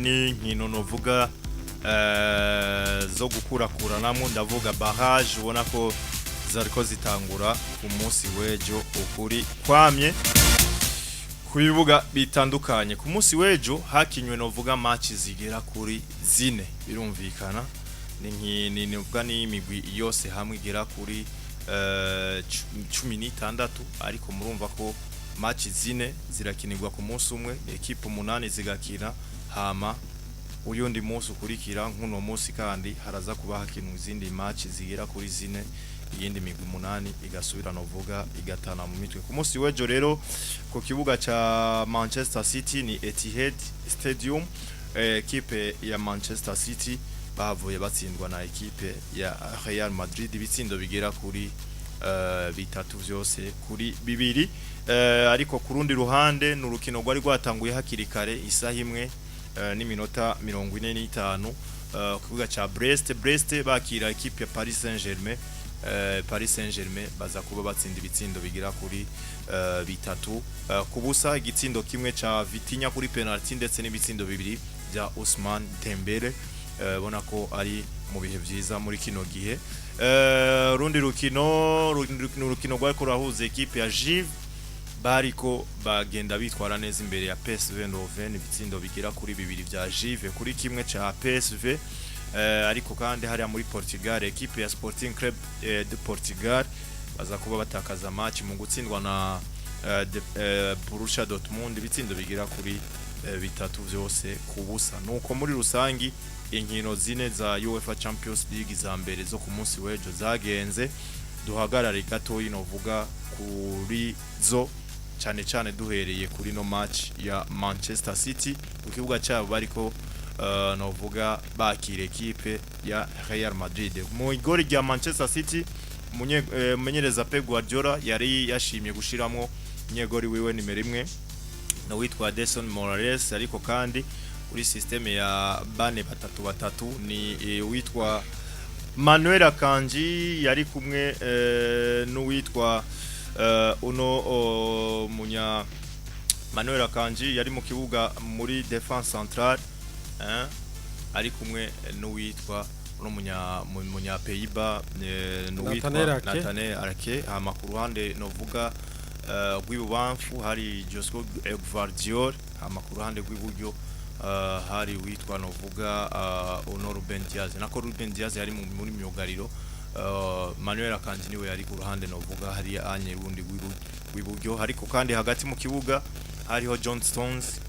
ni nkino novuga zo gukurakuranamo ndavuga barrage ubona ko zariko zitangura ku munsi wejo ukuri kwamye ku bibuga bitandukanye ku munsi wejo hakinywe novuga match zigera kuri zine birumvikana ni novuga ni imigwi yose hamwe igera kuri 16 ariko murumva ko match zine zirakinirwa ku munsi umwe equipe 8 zigakina hama uyundi munsi ukurikira nkuno munsi kandi haraza kuba hakinwa izindi match zigera kuri zine iyindi migwi 8 igasubira novuga igatana mu mitwe ku munsi wejo rero ku kibuga cha Manchester City ni Etihad Stadium equipe ya Manchester City bavuye batsindwa na equipe ya Real Madrid bitsindo bigera kuri bitatu vyose kuri bibiri ariko kurundi ruhande n'urukino rwari rwatanguye hakiri kare isaha imwe n'iminota 45 kuvuga cha Brest bakira equipe ya Paris Saint-Germain baza kuba batsinda ibitsindo bigira kuri bitatu kubusa igitsindo kimwe cha Vitinha kuri penalty ndetse n'ibitsindo bibiri bya Ousmane Dembele bona ko ari mu bihe byiza muri kino gihe rundi rukino rwako rahuze equipe ya Juve bariko bagenda bitwara neza imbere ya PSV Eindhoven ibitsindo bigira kuri bibiri bya Juve kuri kimwe cha PSV ariko kandi hari muri Portugal equipe ya Sporting Club de Portugal baza kuba batakaza match mu gutsindwa na Borussia Dortmund ibitsindo bigira kuri bitatu vyose kubusa nuko muri rusangi inkino zine za UEFA Champions League za mbere zo ku munsi wejo zagenze duhagarare gato inovuga kuri zo cyane duhereye kuri no match ya Manchester City ku kibuga cyabo bariko novuga bakire equipe ya Real Madrid mu igori rya Manchester City mumenyereza Pep Guardiora yari yashimye gushiramo nyegori wiwe nimero 1 no witwa Deson Morales ariko kandi kuri systeme ya bane batatu ni witwa Manuel Akanji yari kumwe n'uwitwa munya Manuel Akanji yari mu kibuga muri defense centrale ari kumwe n'uwitwa munya Peiba n'uwitwa Natane Arake hama ku ruhande novuga rw'ibubamfu hari Josco Guardiora hama ku ruhande rw'iburyo hari witwa novuga Ruben Diaz nako Ruben Diaz yari muri myugariro Manuel Akanji niwe yari ku ruhande novuga hari anye rundi rw'iburyo hariko kandi hagati mu kibuga hariho John Stones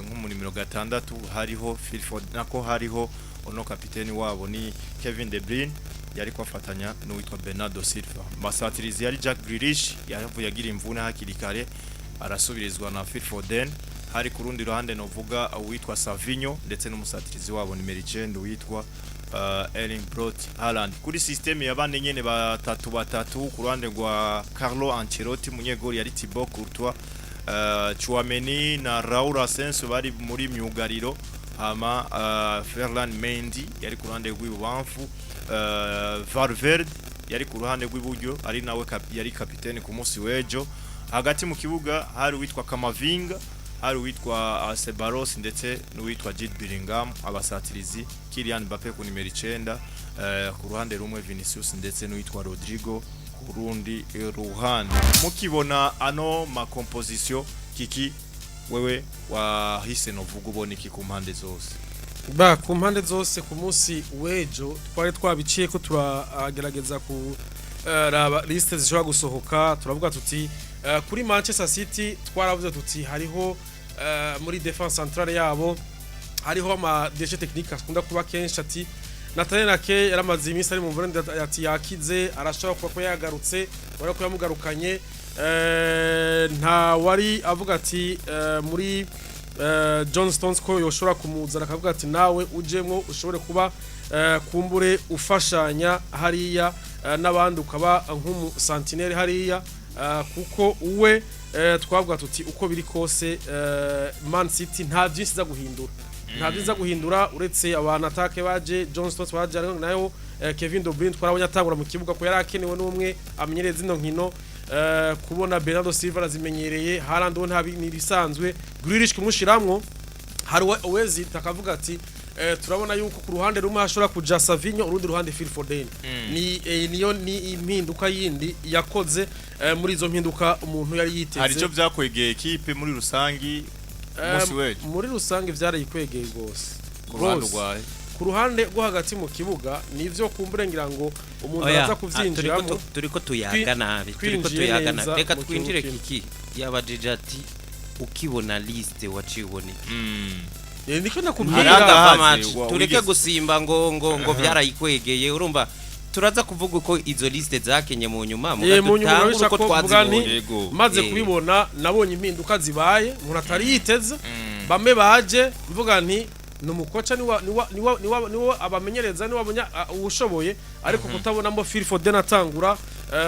nk'umuri 6 hariho Phil Foden nako hariho ono kapiteni wabo ni Kevin De Bruyne yari kwafatanya n'uwitwa Bernardo Silva basatirizi yari Jack Grealish yavuye agira imvune hakiri kare arasubirizwa na Phil Foden hari kurundi ruhande novuga uwitwa Savinho ndetse n'umusatirizi wabo nimero 9 witwa Erling Brot Haaland kuri systeme yabane nyene batatu ku ruhande rwa Carlo Ancelotti munyegori yari Thibaut Courtois Chouameni na Raul Asensio bari muri myugariro ama Ferland Mendy yari ku ruhande rw'ibubamfu Valverde yari ku ruhande rw'iburyo ari nawe yari kapiteni ku munsi wejo hagati mu kibuga hari witwa Kamavinga hari witwa Ceballos ndetse n'uwitwa Jude Bellingham abasatirizi Kylian Mbappe ku nimero 9 ku ruhande rumwe Vinicius ndetse n'uwitwa Rodrigo ku rundi ruhande mukibona ano ma composition kiki wewe wahise novuga ubona iki ku mpande zose ku mpande zose ku munsi wejo twari twabiciye ko turagerageza ku raba liste zishobora gusohoka turavuga tuti kuri Manchester City twaravuze tuti hariho muri defense centrale yabo hariho ama déchets techniques akunda kuba kenshi ati Nathan Ake yaramaze iminsi ari mu Burundi ati yakize arashobora kuba ko yagarutse bari ko yamugarukanye nta wari avuga ati muri John Stones ko yoshobora kumuzana akavuga ati nawe ujemwo ushobore kuba kumbure ufashanya hariya n'abandi ukaba nk'umu sentinelle hariya kuko uwe twavuga tuti uko biri kose Man City nta byinshi za guhindura uretse abantu atake baje John Stones baje nayo Kevin De Bruyne twarabonye atangura mu kibuga ko yari akenewe n'umwe amenyereza ino nkino kubona Bernardo Silva arazimenyereye Haaland we nta bisanzwe Grealish kumushiramwo hari uwezi takavuga ati turabona yuko ku ruhande rumwe hashobora kuja Savinho urundi ruhande Phil Foden niyo ni impinduka yindi yakoze muri izo mpinduka umuntu yari yiteze hari cyo byakwegeye equipe muri rusangi musi weje muri rusange vyarayikwegeye gose ku ruhande rwo hagati mu kibuga nivyo kumburengira ngo umuntu aza kuvyinjiramo turiko tuyaga nabi reka twinjire kiki yabajije ati ukibona liste wacibone niko nakubwira tureke gusimba ngo byarayikwegeye urumva turaza kuvuga uko izo liste zakenye mu nyuma mugatanga uko twazibonye maze kubibona nabonye impinduka zibaye umuntu atari yiteze bamwe baje mvuga nti numukoca niwa abamenyereza niwa ubushoboye ariko kutabonamo Phil Foden atangura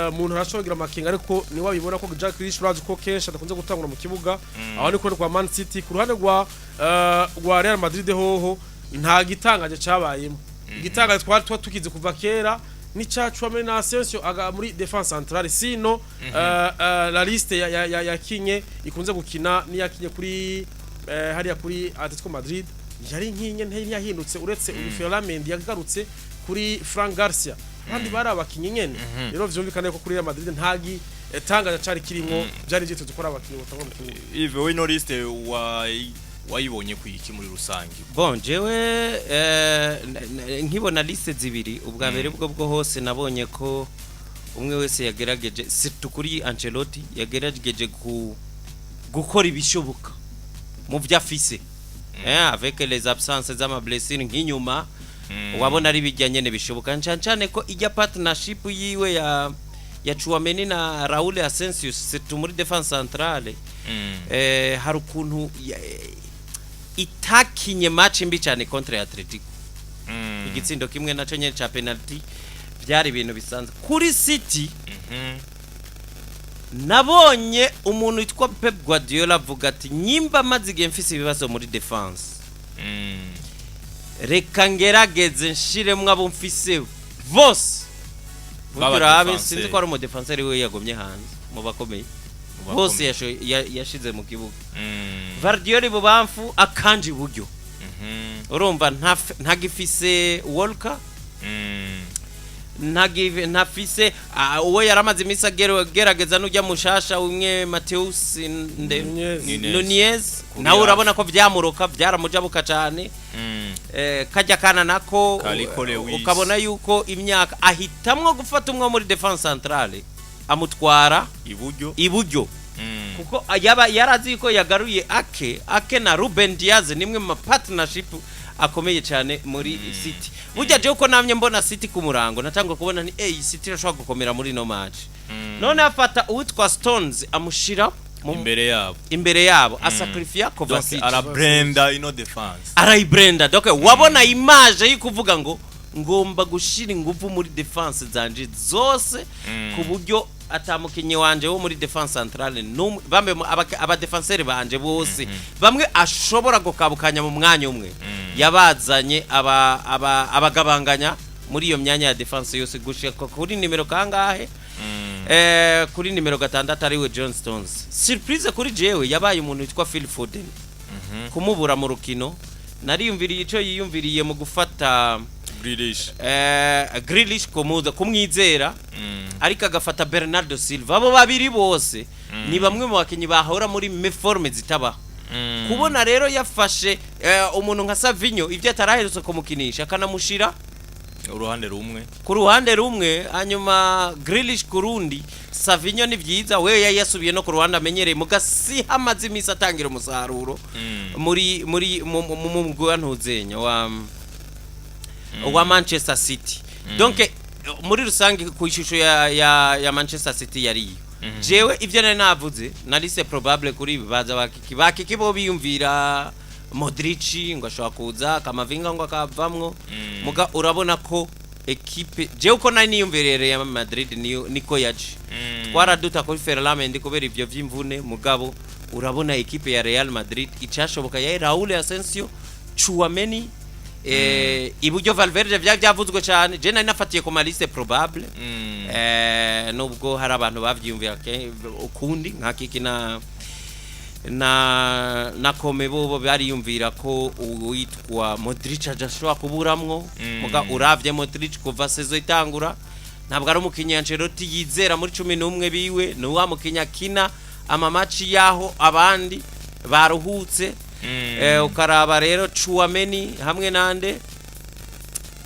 umuntu arashogira makinga ariko niwa bibona ko Jack Grealish uraje ko kenshi adakunze gutangura mu kibuga aho niko kwa Man City ku ruhande rwa Real Madrid hoho nta gitangaje cabayemo igitangaje twari tukize kuva kera ni cyacu na Asensio aga muri defense centrale sino la liste yakinye ikunze gukina ni yakinye kuri hariya kuri Atletico Madrid yari nkinye ntiyahindutse uretse Ferland yagarutse kuri Frank Garcia kandi bari abakinyi nyene rero vyumvikane ko kuri Real Madrid ntagi tangaje cari kirimo byari byitse dukora abakinyi batangwa mu kibuga Ive we no liste wayibonye kwiki muri rusangi bon jewe nkibona liste zibiri ubwa mbere bwo hose nabonye ko umwe wese yagerageje situkuri Ancelotti yagerageje gukora ibishoboka mu vyafise avec les absences z'ama blessures nk'inyuma wabona ari bijyanye nebishoboka cyane ko ijya partnership yiwe ya Chouameni na Raul Asensio c'est muri défense centrale hari ukuntu itakinye match mbi cyane contre Atletico igitsindo kimwe naco nyene cha penalty byari ibintu bisanzwe kuri City nabonye umuntu witwa Pep Guardiola avuga ati nyimba mazige mfise ibibazo muri defense reka ngerageze nshiremwe abo mfise bose baba sinzi ko ari mu defenseur we yagomye hanze mu bakomeye bose yashize mu kibuga Guardiola bubamfu akanje buryo urumva ntagifise Walker ntafise uwo yaramaze imisi agerageza n'ujya mushasha umwe Mateus Nunez nawe urabona ko byamuroka byaramujabuka cyane kajya kana nako ukabona yuko imyaka ahitamwo gufata umwe muri defense centrale amutwara iburyo kuko yarazi ko yagaruye ake na Ruben Diaz nimwe mu partnership akomeye cyane muri City burya je uko namye mbona City ku murango natangwa kubona ni City irashobora gukomera muri no match none afata uwitwa Stones amushira imbere yabo asacrifice Kovacic arabrenda ino defense arayibrenda donc wabona image y'ikuvuga ngo ngomba gushira ingufu muri defense zanje zose ku buryo atamukinye wanje wo muri defense centrale bambe aba defenseur banje bose bamwe ashobora gukabukanya mu mwanya umwe yabazanye abagabanganya muri iyo myanya ya defense yose gushika kuri nimero kangahe kuri nimero 6 ariwe John Stones surprise kuri jewe yabaye umuntu witwa Phil Foden kumubura mu rukino nariyumviriye ico yiyumviriye mu gufata Grealish kumwizera ariko agafata Bernardo Silva abo babiri bose ni bamwe mu bakinyi bahora muri meforme zitaba kubona rero yafashe umuntu nka Savinho ivyo ataraherutse kumukinisha akanamushira ku ruhande rumwe hanyuma Grealish kurundi Savinho ni vyiza we yasubiye no ku ruhande amenyereye mugasi hamaze imisi atangira umusaruro muri mu ntuzenya wa Manchester City donc muri rusange ku ishusho ya Manchester City yari jewe ivyo nari navuze nari c'est probable kuri baza bakiki bo biyumvira Modric ngo ashobora kuza Kamavinga ngo akavamwo muga urabona ko equipe je uko nari niyumverere ya Madrid niko yaje twaraduta kuri Ferland kubera ivyo vy'imvune mugabo urabona equipe ya Real Madrid icashoboka ya Raul Asensio Chouameni iburyo Valverde byavuzwe cyane je nari nafatiye ku maliste probable nubwo hari abantu bavyumvira ukundi nkakiki na Komebo bariyumvira ko uwitwa Modric ajashobora kuburamwo muga uravye Modric kuva sezo itangura ntabwo ari umukinyi Ancelotti yizera muri 11 biwe no wa mukinya kina amamaci yaho abandi baruhutse ukaraba rero Chouameni hamwe nande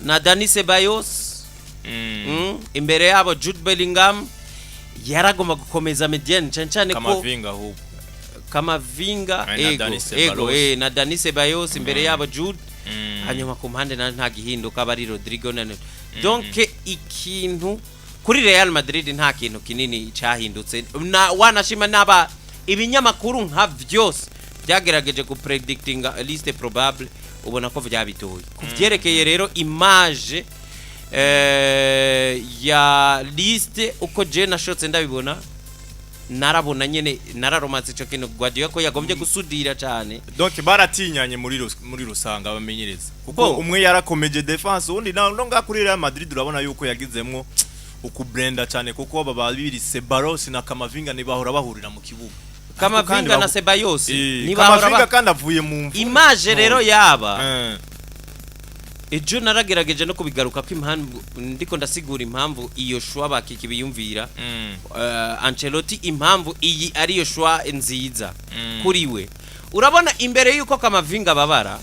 na Dani Ceballos imbere yabo Jude Bellingham yaragomba gukomeza mediane cyane ko Kamavinga ego na Dani Ceballos imbere yabo Jude hanyuma ku mpande nta gihinduka bari Rodrigo nane donc ikintu kuri Real Madrid nta kintu kinini cyahindutse wanashima naba ibinyamakuru nka vyose byagerageje ku predicting liste probable ubona ko vyabitoye kuvyerekeye rero image ya liste uko je nashotse ndabibona narabona nyene nararomanse ico kintu Guardiora ko yagombye gusudira cyane donc baratinyanye muri rusanga abamenyereza kuko umwe yarakomeje defense undi no ngakuri Real Madrid urabona yuko yagizemwo ukubrenda cyane kuko aba babiri Ceballos na Kamavinga ni bahora bahurira mu kibuga Kamavinga na Ceballos ni bahora kandi avuye mu image rero yaba ejo naragerageje no kubigaruka ko impamvu ndiko ndasigura impamvu iyo shwa bakiki biyumvira Ancelotti impamvu iyi ari yo shwa nziza kuri we urabona imbere yuko Kamavinga babara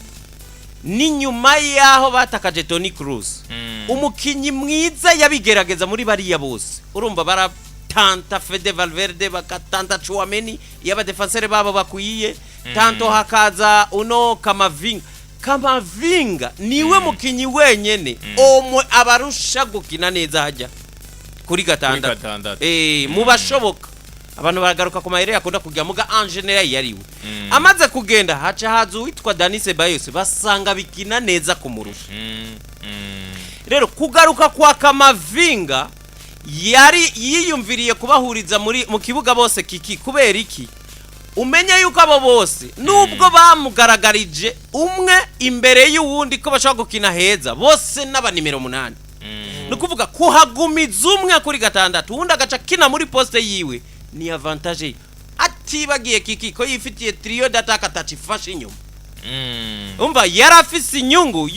ni nyuma yaho batakaje Toni Kroos umukinyi mwiza yabigerageza muri bariya bose urumva bara tanta Fede Valverde bakatanta Chouameni yaba defenseur babo bakwiye tanto hakaza uno Kamavinga niwe mukinyi wenyene omwe abarusha gukina neza hajya kuri gatandatu mubashoboka abantu baragaruka ku mahera yakunda kujya muga en general yariwe amaze kugenda haca hazu witwa Dani Ceballos basanga bikina neza kumurusha rero kugaruka kwa Kamavinga yari yiyumviriye kubahuriza mu kibuga bose kiki kubera iki umenya yuko abo bose nubwo bamugaragarije umwe imbere y'uwundi ko bashaka gukina heza bose n'aba nimero 8 nukuvuga kuhagumiza umwe kuri gatandatu uwundi agaca kina muri poste yiwe ni avantage atibagiye kiki ko yifitiye trio d'attaque atacifashe inyuma umva yarafise inyungu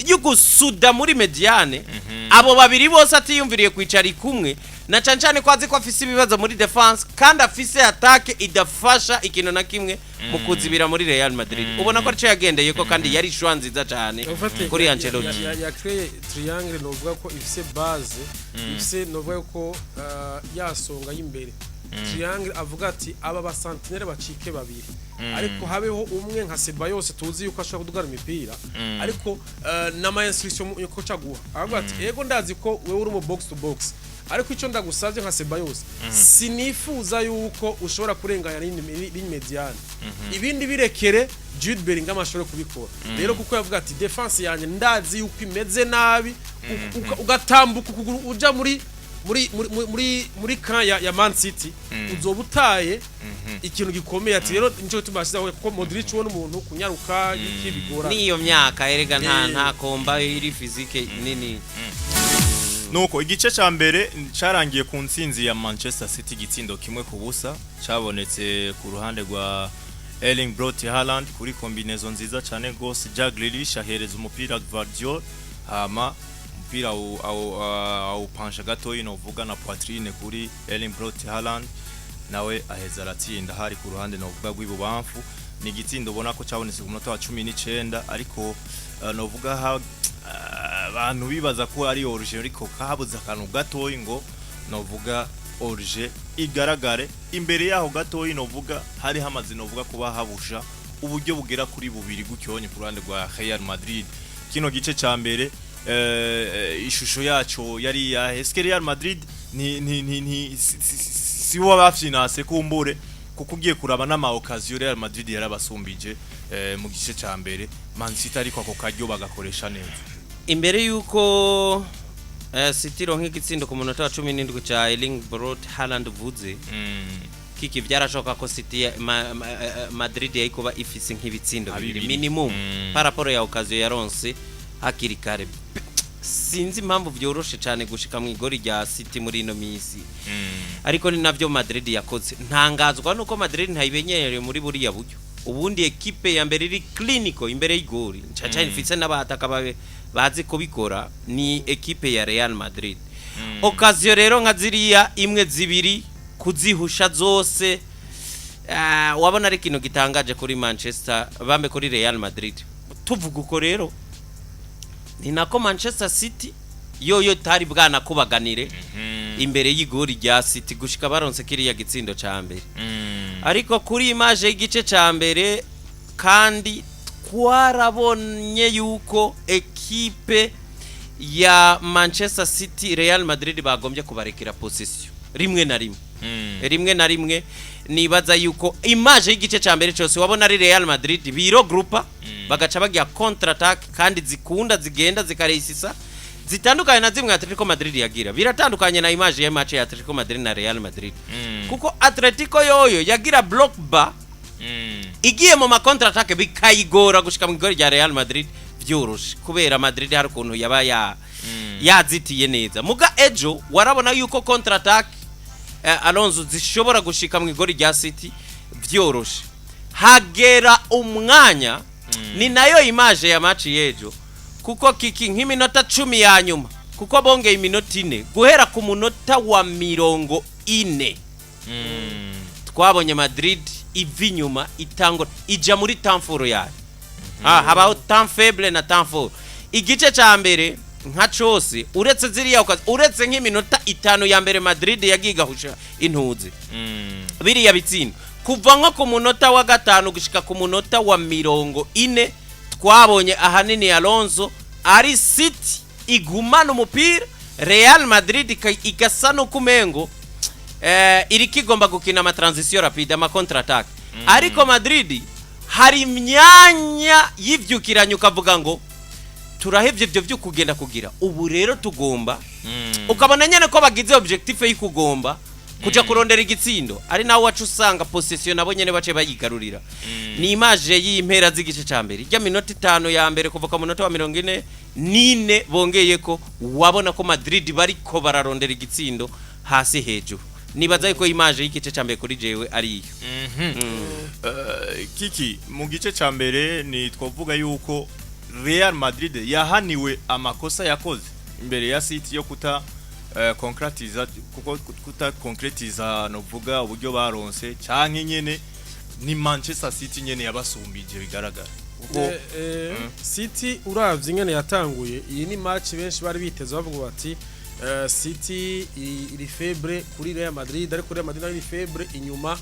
yugusuda muri mediane abo babiri bose atiyumviriye kwicari kumwe na cancane kwazi ko afise ibibazo muri defense kandi afise attaque idafasha ikintu na kimwe mu kuzibira muri Real Madrid ubona ko arico yagendeye ko kandi yari shwa nziza cyane kuri Ancelotti ya créer triangle novuga ko ifise base ifise novuga ko yasonga y'imbere triangle avuga ati aba ba sentinelle bacike babiri ariko habeho umwe nka Ceballos tuzi yuko ashaka kudugara imipira ariko na ma instruction yuko caguha avuga ati ego ndazi ko wewe uri mu box to box ariko ico ndagusavye nka Ceballos sinifuza yuko ushobora kurenganya ligne mediane ibindi birekere Jude Bellingham ashobora kubikora rero kuko yavuga ati defense yanye ndazi yuko imeze nabi ugatambuka kuguru uja muri kan ya Man City uzobutaye ikintu gikomeye ati rero nico tubashizaho ko Modric wona umuntu kunyaruka ikibigora niyo myaka erega nta komba iri physique nini nuko igice ca mbere carangiye ku ntsinzi ya Manchester City gitsindo kimwe ku busa cabonetse ku ruhande rwa Erling Brot Haaland kuri combinaison nziza cyane gose Jack Grealish ahereza umupira Guardiora hama umupira au pansha gato inovuga na poitrine kuri Erling Brot Haaland nawe aheza aratsinda hari ku ruhande novuga rw'ibubamfu ni gitsindo ubona ko cabonetse ku munota wa 19 ariko novuga abantu bibaza ko ari origin ariko kabuza akantu gatoyi ngo novuga origin igaragare imbere yaho gatoyi novuga hari hamaze novuga kuba habusha uburyo bugera kuri bubiri gucyonye ku ruhande rwa Real Madrid kino gice ca mbere ishusho yaco yari ya Real Madrid ni si wabafyinase kumbure kuko ugiye kuraba n'ama occasion Real Madrid yarabasumbije mu gice ca mbere Man City ariko ako karyo bagakoresha neza imbere yuko City ronke gitsindo ku munota wa 17 cha Erling Brot Haaland vuze kiki byarashoka ko City Madrid yayikuba ifise nk'ibitsindo bibiri minimum par rapport ya occasion yaronse hakiri kare sinzi impamvu byoroshe cyane gushika mu igori rya City muri ino misi ariko ni navyo Madrid yakoze ntangazwa nuko Madrid ntayibenyereye muri buriya buryo ubundi ekipe ya mbere iri clinical imbere y'igori ncaca ifise n'abataka bazi kubikora ni ekipe ya Real Madrid occasion rero nka ziriya imwe zibiri kuzihusha zose wabona ari kintu gitangaje kuri Manchester bambe kuri Real Madrid tuvuga uko rero ni nako Manchester City yoyo tari bwana kubaganire imbere y'igori rya City gushika baronse kiriya gitsindo ca mbere ariko kuri image y'igice ca mbere kandi twarabonye yuko ekipe ya Manchester City Real Madrid bagombye kubarekera position rimwe na rimwe nibaza yuko image y'igice ca mbere cyose wabona ari Real Madrid biro groupa bagaca bagiya counter attack kandi zikunda zigenda zikaresisa zitandukanye na zimwe Atletico Madrid yagira biratandukanye na image ya match ya Atletico Madrid na Real Madrid kuko Atletico yoyo yagira block bar igiye mu ma counter attack bikayigora gushika mu gori rya Real Madrid byoroshe kubera Madrid hari ukuntu yaba yazitiye neza muga ejo warabona yuko counter attack Alonso zishobora gushika mu igori rya City byoroshe hagera umwanya ni nayo image ya match yejo kuko kiki nk'iminota 10 ya nyuma kuko bongeye iminota 4 guhera ku munota wa 40 twabonye Madrid ivi nyuma itango ija muri temps yayo habaho temps faible na temps fort igice ca mbere nka cyose uretse ziriya uretse nk'iminota 5 ya mbere Madrid yagigahusha intuze biriya bitsinda kuva nko ku munota wa 5 gushika ku munota wa 40 twabonye ahanini Alonso ari City igumana umupira Real Madrid ikasa no kumengo iri kigomba gukina ama transition rapide ama counter attack ariko Madrid hari imyanya yivyukiranye ukavuga ngo turahevye byo kugenda kugira ubu rero tugomba ukabona nyene ko bagize objectif y'ikugomba kuja kurondera igitsindo ari nawe wacu usanga possession nabo nyene bace bayigarurira ni image y'impera z'igice ca mbere rya minota 5 ya mbere kuva ku munota wa 44 bongeye ko wabona ko Madrid bariko bararondera igitsindo hasi hejuru nibaza yuko image y'igice ca mbere kuri jewe ari iyo kiki mu gice ca mbere ni twavuga yuko Real Madrid yahaniwe amakosa yakoze imbere ya City yo kuta concretiza kuko kuta concretiza no vuga uburyo baronse canke nyene ni Manchester City nyene yabasumbije bigaragara uko City uravye nyene yatanguye iyi ni match benshi bari biteze bavuga bati City iri faible kuri Real Madrid ariko Real Madrid iri faible inyuma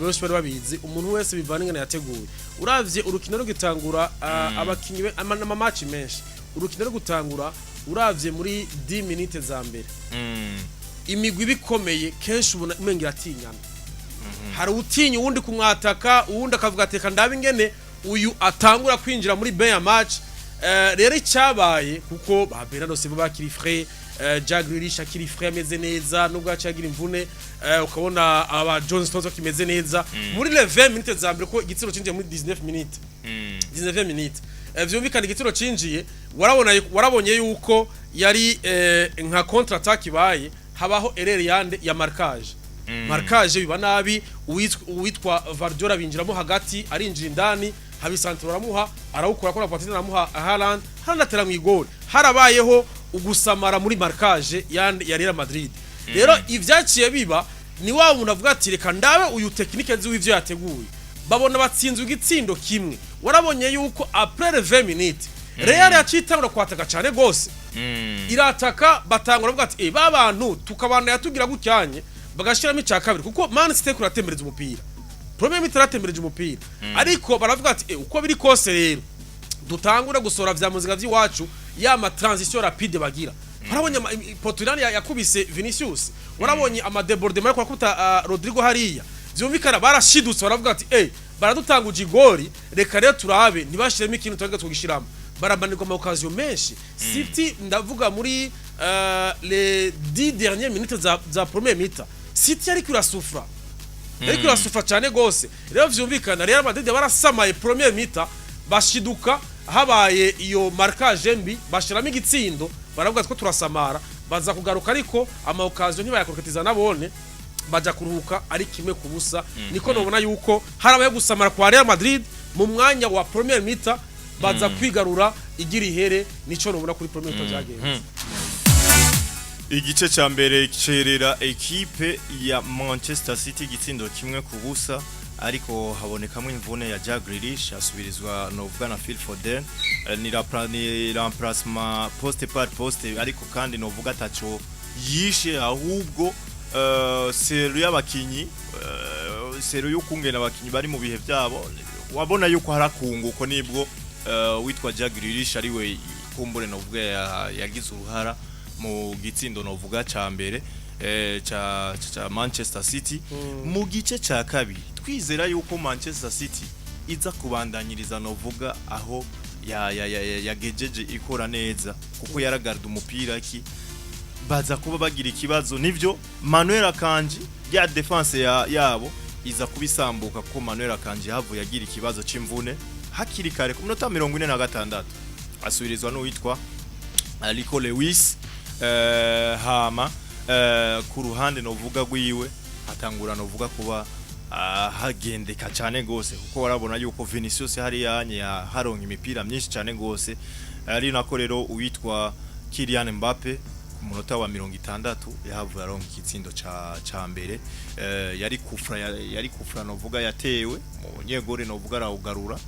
benshi bari babizi umuntu wese bivana ngene yateguye uravye urukino rugitangura abakinyi ama match menshi urukino rugutangura uravye muri 10 minutes za mbere imigwi bikomeye kenshi ubona umengira atinyana hari utinya uwundi kumwataka uwundi akavuga ateka ndabe ingene uyu atangura kwinjira muri ben match rero icyabaye kuko ba Bernardo Silva bakiri frais Jagrilisha kiri frais ameze neza nubwo acagira imvune ukabona aba John Stones kimeze neza muri le 20 minutes za mbere ko igitsiro cinjiye muri 19 minutes 19 minutes vyumvikana igitsiro cinjiye warabonye yuko yari nka counter attack ibaye habaho erreur yande ya marquage biba nabi uwitwa Guardiora binjiramo hagati arinjira indani habisantro ramuha arawukora ko Patrice ramuha Haaland atera mu igol harabayeho ugusamara muri marquage ya Real Madrid rero ivyaciye biba ni wa muntu avuga ati reka ndabe uyu technique nzi w'ivyo yateguye babona batsinzwe igitsindo kimwe warabonye yuko après 20 minutes Real yacitangura kwataka cyane gose irataka batangura avuga ati babantu tukabana yatugira gucyanye bagashiramo icya kabiri kuko Man City kuratembereza umupira premier mitara tembereje umupira ariko baravuga ati uko biri kose rero dutangura gusora vya muzinga vy'iwacu ya ma transition rapide bagira warabonye Portugal yakubise Vinicius warabonye ama débordement kwa kuta Rodrigo hariya vyumvikana barashidutse baravuga ati baradutanguje igori reka rero turabe ntibashiremo ikintu twaga twogishiramo barabanirwa mu occasion menshi City ndavuga muri les 10 dernières minutes za premier mi-temps City ari kurasufra ariko urasufa cyane gose rero vyumvikana Real Madrid barasamaye premier mi-temps bashiduka habaye iyo marquage mbi bashiramo igitsindo baravuga ko turasamara baza kugaruka ariko ama occasion ntibayakoroketiza nabone baja kuruhuka ari kimwe kubusa niko nobona yuko harabaye gusamara kwa Real Madrid mu mwanya wa Premier Mita baza kwigarura igira ihere nico nobona kuri Premier Mita byagenze. Igice ca mbere cerera equipe ya Manchester City gitsindo kimwe kubusa ariko habonekamwe imvune ya Jack Grealish asubirizwa novuga na Phil Foden ni remplacement poste par poste ariko kandi novuga tacho yishe ahubwo seru y'abakinyi seru y'ukungena abakinyi bari mu bihe byabo wabona yuko harakunguko nibwo witwa Jack Grealish ari we kumbure novuga yagize uruhara mu gitsindo novuga ca mbere cha Manchester City mu gice ca kabiri twizera yuko Manchester City iza kubandanyiriza novuga aho yagejeje ikora neza kuko yaragarda umupira ki baza kuba bagira ikibazo nivyo Manuel Akanji ya defense yabo iza kubisambuka kuko Manuel Akanji havuye yagira ikibazo c'imvune hakiri kare ku minota 46 asubirizwa no witwa Nico Lewis hama ku ruhande novuga gwiwe hatangura novuga kuba hagendeka cyane gose kuko warabona yuko Vinicius hari yanye haronka imipira myinshi cyane gose ari nako rero uwitwa Kylian Mbappe ku munota wa 60 yahavuye aronka ikitsindo ca mbere yari kufra novuga yatewe mu nyegore novuga arawugarura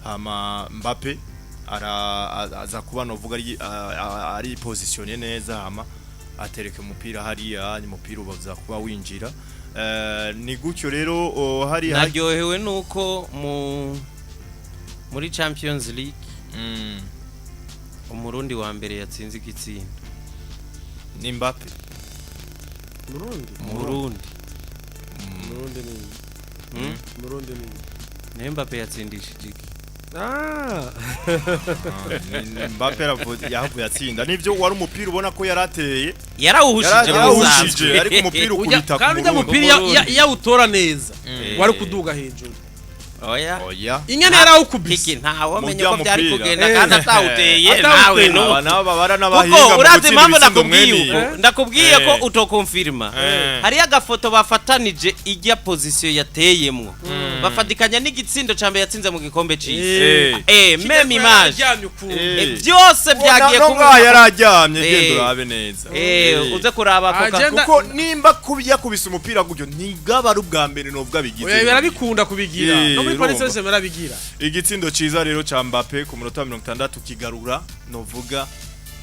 hama Mbappe aza kuba novuga ari positionné neza hama atereke umupira hariya ni umupira ubaza kuba winjira ni gutyo rero hari naryohewe nuko muri Champions League umurundi wa mbere yatsinze igitsindo ni Mbappe Murundi ni Mbappe yatsindishije Mbappe yahavuye atsinda nivyo wari umupira ubona ko yarateye yarawuhushije ariko umupira ukubita kandi umupira yawutora neza wari kuduga hejuru oya ingene yarawukubise ntawo menye ko byari kugenda kandi atawuteye nawe no naba bara nabahiga kuko urazi impamvu ndakubwiye ko utokonfirma hari agafoto bafatanije ijya position yateyemwo bafatikanya n'igitsindo cambe yatsinze mu gikombe c'isi meme image byose byagiye kuba yararyamye gendo rabe neza uze kuraba kuko nimba kubya kubisa umupira gutyo ntigaba ari ubwa mbere no bwa bigize barabikunda kubigira no muri Paris Saint-Germain barabigira igitsindo ciza rero ca Mbappe ku minota 60 kigarura novuga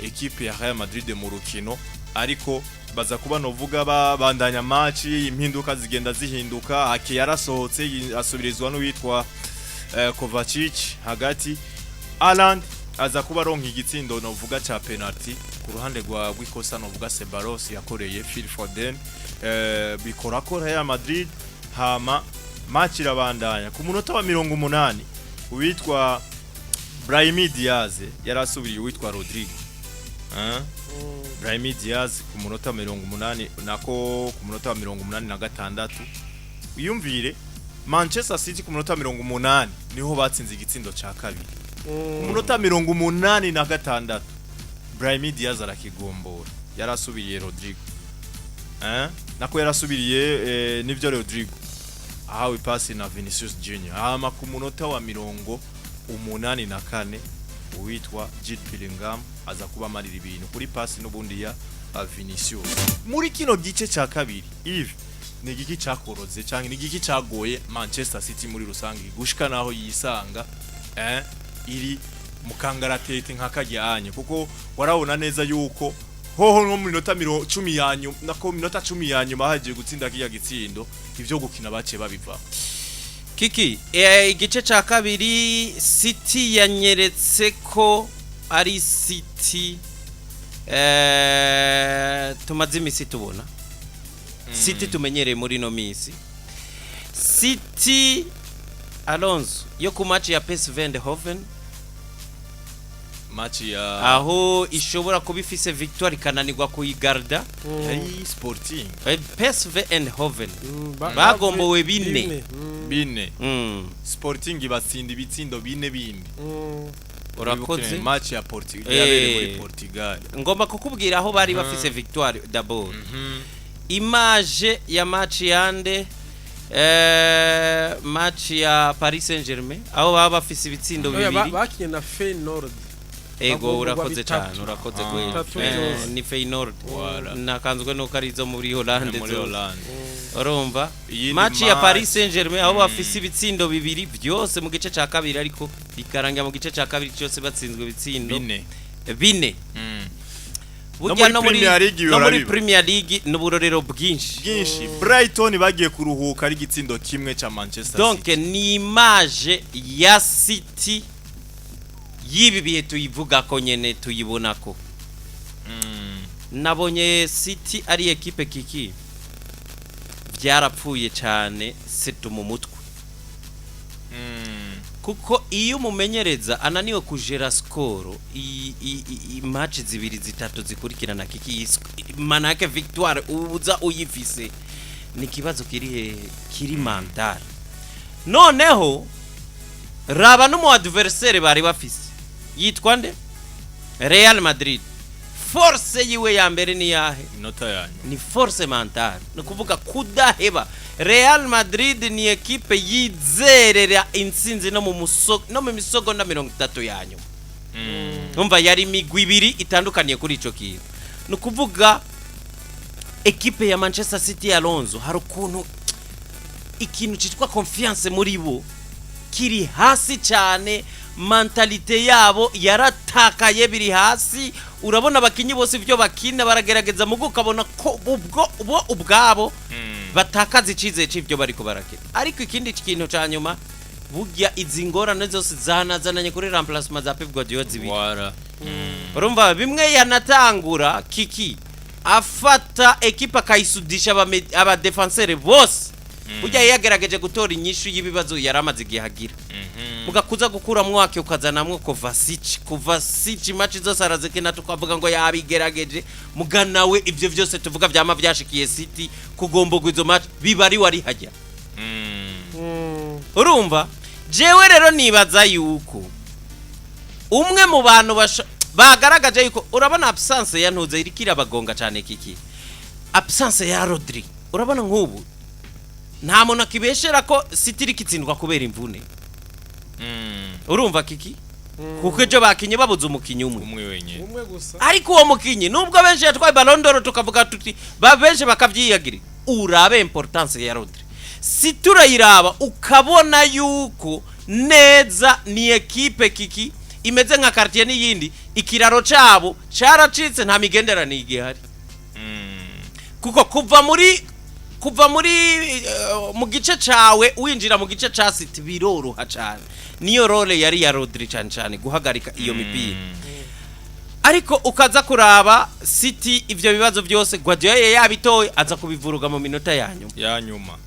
equipe ya Real Madrid mu rukino ariko baza kuba novuga babandanya match impinduka zigenda zihinduka hake yarasohotse asubirizwa no witwa Kovacic hagati Haaland aza kuba ronka igitsindo novuga ca penalty ku ruhande rwa gwikosa novuga Ceballos yakoreye Phil Foden bikora ko Real Madrid hama match irabandanya ku munota wa 80 uwitwa Brahim Diaz yarasubiriye uwitwa Rodrigo Brahim Diaz ku munota 80 nako ku munota wa 86 uyumvire Manchester City ku munota 80 niho batsinze igitsindo ca kabiri ku munota 86 Brahim Diaz arakigombora yarasubiriye Rodrigo nako yarasubiriye nivyo Rodrigo ahawe pasi na Vinicius Junior hama ku munota wa 84 uwitwa Jude Bellingham aza kuba marira ibintu kuri pasi n'ubundi ya Vinicius muri kino gice ca kabiri Yves ni giki cakoroze cyangwa ni giki cagoye Manchester City muri rusangi gushika naho yisanga iri mukangaratete nkakajyanye kuko warabona neza yuko hoho no muri minota 10 yanyu nako minota 10 yanyu bahaje gutsinda kiya gitsindo ivyo gukina bace babiva Kiki igice ca kabiri City yanyeretse ko ari City tumaze imisi tubona City tumenyereye muri no misi City Alonso yo ku match ya PSV Eindhoven match ya aho ishobora kubifise victoire kananirwa kuyigarda ari Sporting PSV Eindhoven bagombowe bine Sporting batsinda ibitsindo bine urakoze match ya Portugal yabereye muri Portugal ngomba kukubwira aho bari bafise victoire d'abord image ya match yande match ya Paris Saint-Germain aho baba bafise ibitsindo bibiri bakinye na Feyenoord ego urakoze cyane urakoze gwe ni Feyenoord nakanzwe no karizo muri Hollande urumva match ya Paris Saint-Germain aho bafise ibitsindo bibiri byose mu gice ca kabiri ariko bikarangira mu gice ca kabiri cyose batsinzwe ibitsindo bine burya no muri Premier League n'uburorero bwinshi Brighton bagiye kuruhuka ari gitsindo kimwe ca Manchester City donc ni image ya City yibi bihe tuyivuga ko nyene tuyibona ko nabonye City ari equipe kiki byarapfuye cyane setu mu mutwe kuko iyo umumenyereza ananiwe kujera score match zibiri zitatu zikurikirana kiki manake victoire ubuza uyifise ni kibazo kiri mental noneho raba no mu adversaire bari bafise yitwa nde Real Madrid force yiwe ya mbere ni yahe inota yanyu ni force mentale no kuvuga kudaheba Real Madrid ni equipe yizerera intsinzi no mu misogo na 30 yanyu umva yari migwi ibiri itandukaniye kuri ico kintu no kuvuga equipe ya Manchester City Alonso harukuntu ikintu citwa confiance muri bo kiri hasi cyane mentalite yabo yaratakaye biri hasi urabona abakinyi bose ibyo bakina baragerageza mu gukabona ko ubwabo batakaza icize c'ibyo bariko barakina ariko ikindi kintu ca nyuma burya izi ngorane zose zanazananye kuri remplacement za Pep Guardiola zibiri urumva bimwe yanatangura kiki afata equipe kayisudisha aba defenseur bose burya yagerageje gutora inyishu y'ibibazo yaramaze gihagira mugakuza gukura mwake ukazanamwe Kovacic match zose arazekena tukavuga ngo yabigerageje muganawe ivyo vyose tuvuga vyama vyashikiye City kugomboga izo match bibari wari hajya urumva jewe rero nibaza yuko umwe mu bantu bagaragaje yuko urabona absence ya ntuze irikira bagonga cyane kiki absence ya Rodri urabona nk'ubu nta muntu akibeshera ko City rikitsindwa kubera imvune urumva kiki kuko ejo bakinye babuze umukinyi umwe wenyine gusa ariko uwo mukinyi nubwo benshi yatwaye Ballon d'Or tukavuga tuti babenshi bakavyiyagira urabe importance ya Rodri City urayiraba ukabona yuko neza ni equipe kiki imeze nka quartier n'iyindi ikiraro cabo caracitse nta migenderano igihari kuko kuva muri mu gice cawe winjira mu gice ca City biroroha cyane niyo role yari ya Rodri cyane guhagarika iyo mipira ariko ukaza kuraba City ivyo bibazo byose Guardiola yabitoye aza kubivuruga mu minota ya nyuma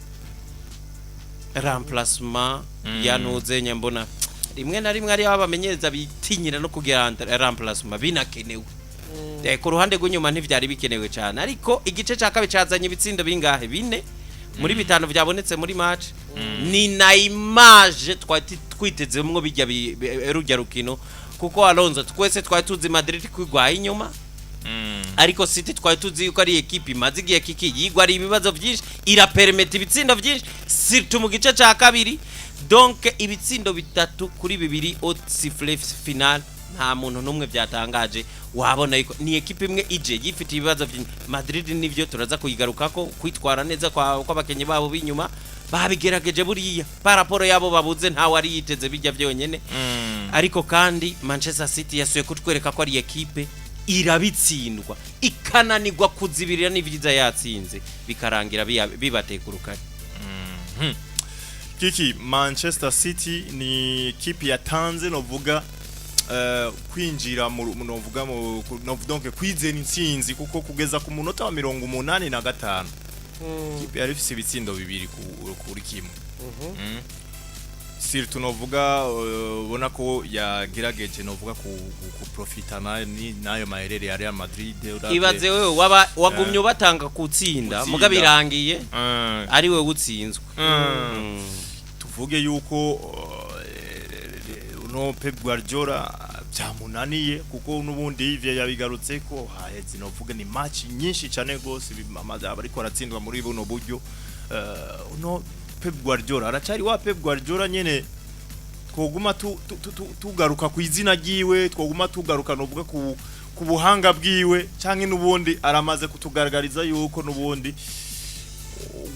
remplacement yanuze nyambona rimwe na rimwe ari abamenyereza bitinyira no kugira remplacement binakenewe ku ruhande rw'inyuma ntivyari bikenewe cyane ariko igice ca kabiri cazanye ibitsindo bingahe bine muri bitanu byabonetse muri match ni na image twitezemwo bijya rujya rukino kuko Alonso twese twari tuzi Madrid kwigwaye inyuma ariko City twari tuzi yuko ari equipe imaze igihe kiki yigwa ari ibibazo byinshi irapermete ibitsindo byinshi surtout mu gice ca kabiri donc ibitsindo bitatu kuri bibiri au sifflet final nta muntu numwe byatangaje wabona yuko ni equipe imwe ije yifite ibibazo byinshi Madrid nivyo turaza kuyigarukako kwitwara neza kwa abakenye babo binyuma babigerageje buriya paraporo yabo babuze nta wari yiteze bijya byonyene ariko kandi Manchester City yasuye kutwereka ko ari equipe irabitsindwa ikananirwa kuzibirira n'ivyiza yatsinze bikarangira bibatekurukanye kiki Manchester City ni equipe yatanze novuga kwinjira novuga donc kwizera intsinzi kuko kugeza ku munota wa 85 equipe yari ifise ibitsindo bibiri kuri kimwe surtout novuga ubona ko yagerageje novuga ku profitana nayo maherere ya Real Madrid ibaze wewe wagumye batanga kutsinda muga birangiye ari wewe utsinzwe tuvuge yuko no Pep Guardiola byamunaniye kuko nubundi ivyo yabigarutse ko haheze no vuga ni match nyinshi cyane gose bimamaza ariko aratsindwa muri buno buryo uno Pep Guardiola aracari wa Pep Guardiola nyene twoguma tugaruka ku izina giwe twoguma tugaruka no vuga ku buhanga bwiwe canke nubundi aramaze kutugaragariza yuko nubundi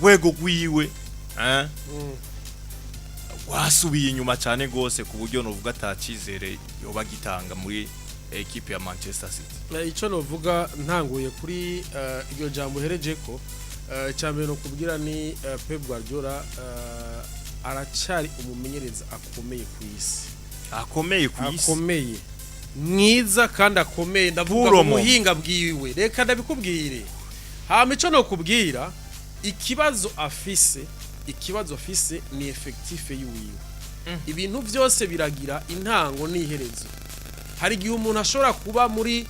gwego gwiwe wasubiye inyuma cyane gose ku buryo novuga atacizere yoba gitanga muri equipe ya Manchester City. Ico novuga ntanguye kuri iryo jambo hereje ko cyambere no kubwira ni Pep Guardiola aracari umumenyereza akomeye ku isi. Akomeye mwiza kandi akomeye ndavuga mu buhinga bwiwe. Reka ndabikubwire. Hama ico no kubwira ikibazo afise ni effectif yiwiwe. Ibintu byose biragira intango n'iherezo. Hari gihe umuntu ashobora kuba muri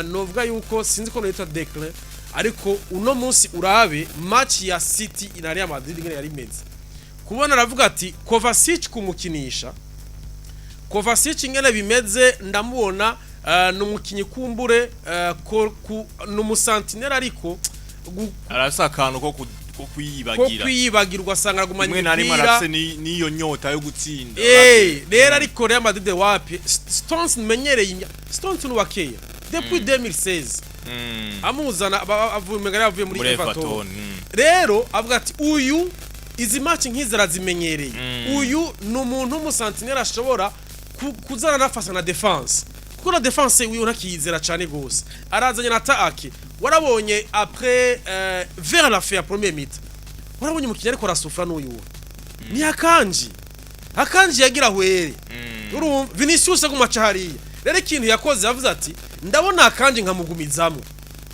novuga yuko sinzi ko nita declare ariko uno munsi urabe match ya City na Real Madrid ngene yari meze. Kubona aravuga ati Kovacic kumukinisha. Kovacic ngene bimeze ndamubona numukinyi kumbure numusantinera ariko arasa akantu ko kwiyibagirwa sanga gumanya imipira niyo nyota yo gutsinda rero ariko Real Madrid wapi Stones menyereye Stones nubakeya depuis 2016 amuzana avuye muri Everton rero avuga ati uyu izi match nkizara zimenyereye uyu numuntu umusantinera ashobora kuzana nafasa na defense kuko na defense uyu ntakizera cyane gose arazanye na attaque warabonye après vers la fin ya premier mi-temps warabonye umukinnyi ariko arasufra n'uyu ni akanji yagira hwere urumva Vinicius agumaca hariya rero ikintu yakoze yavuze ati ndabona akanji nkamugumizamo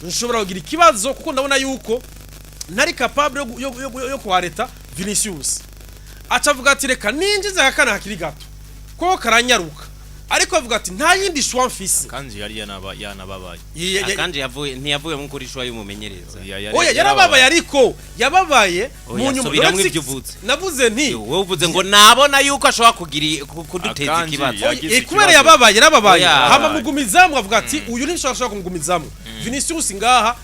nshobora kugira ikibazo kuko ndabona yuko ntari capable yo kwareta Vinicius acavuga ati reka ninjize akana hakiri gato ko karanyaruka ariko avuga ati nta yindi shwa mfise kandi yari yanababaye kandi ntiyavuye mu kuri shwa y'umumenyereza oya yarababaye ariko yababaye mu nyuma navuze nti wowe uvuze ngo nabona yuko ashobora kuduteza ikibazo kubera yarababaye hama mugumizamu avuga ati uyu ntishobora kumugumizamu Vinicius ngaha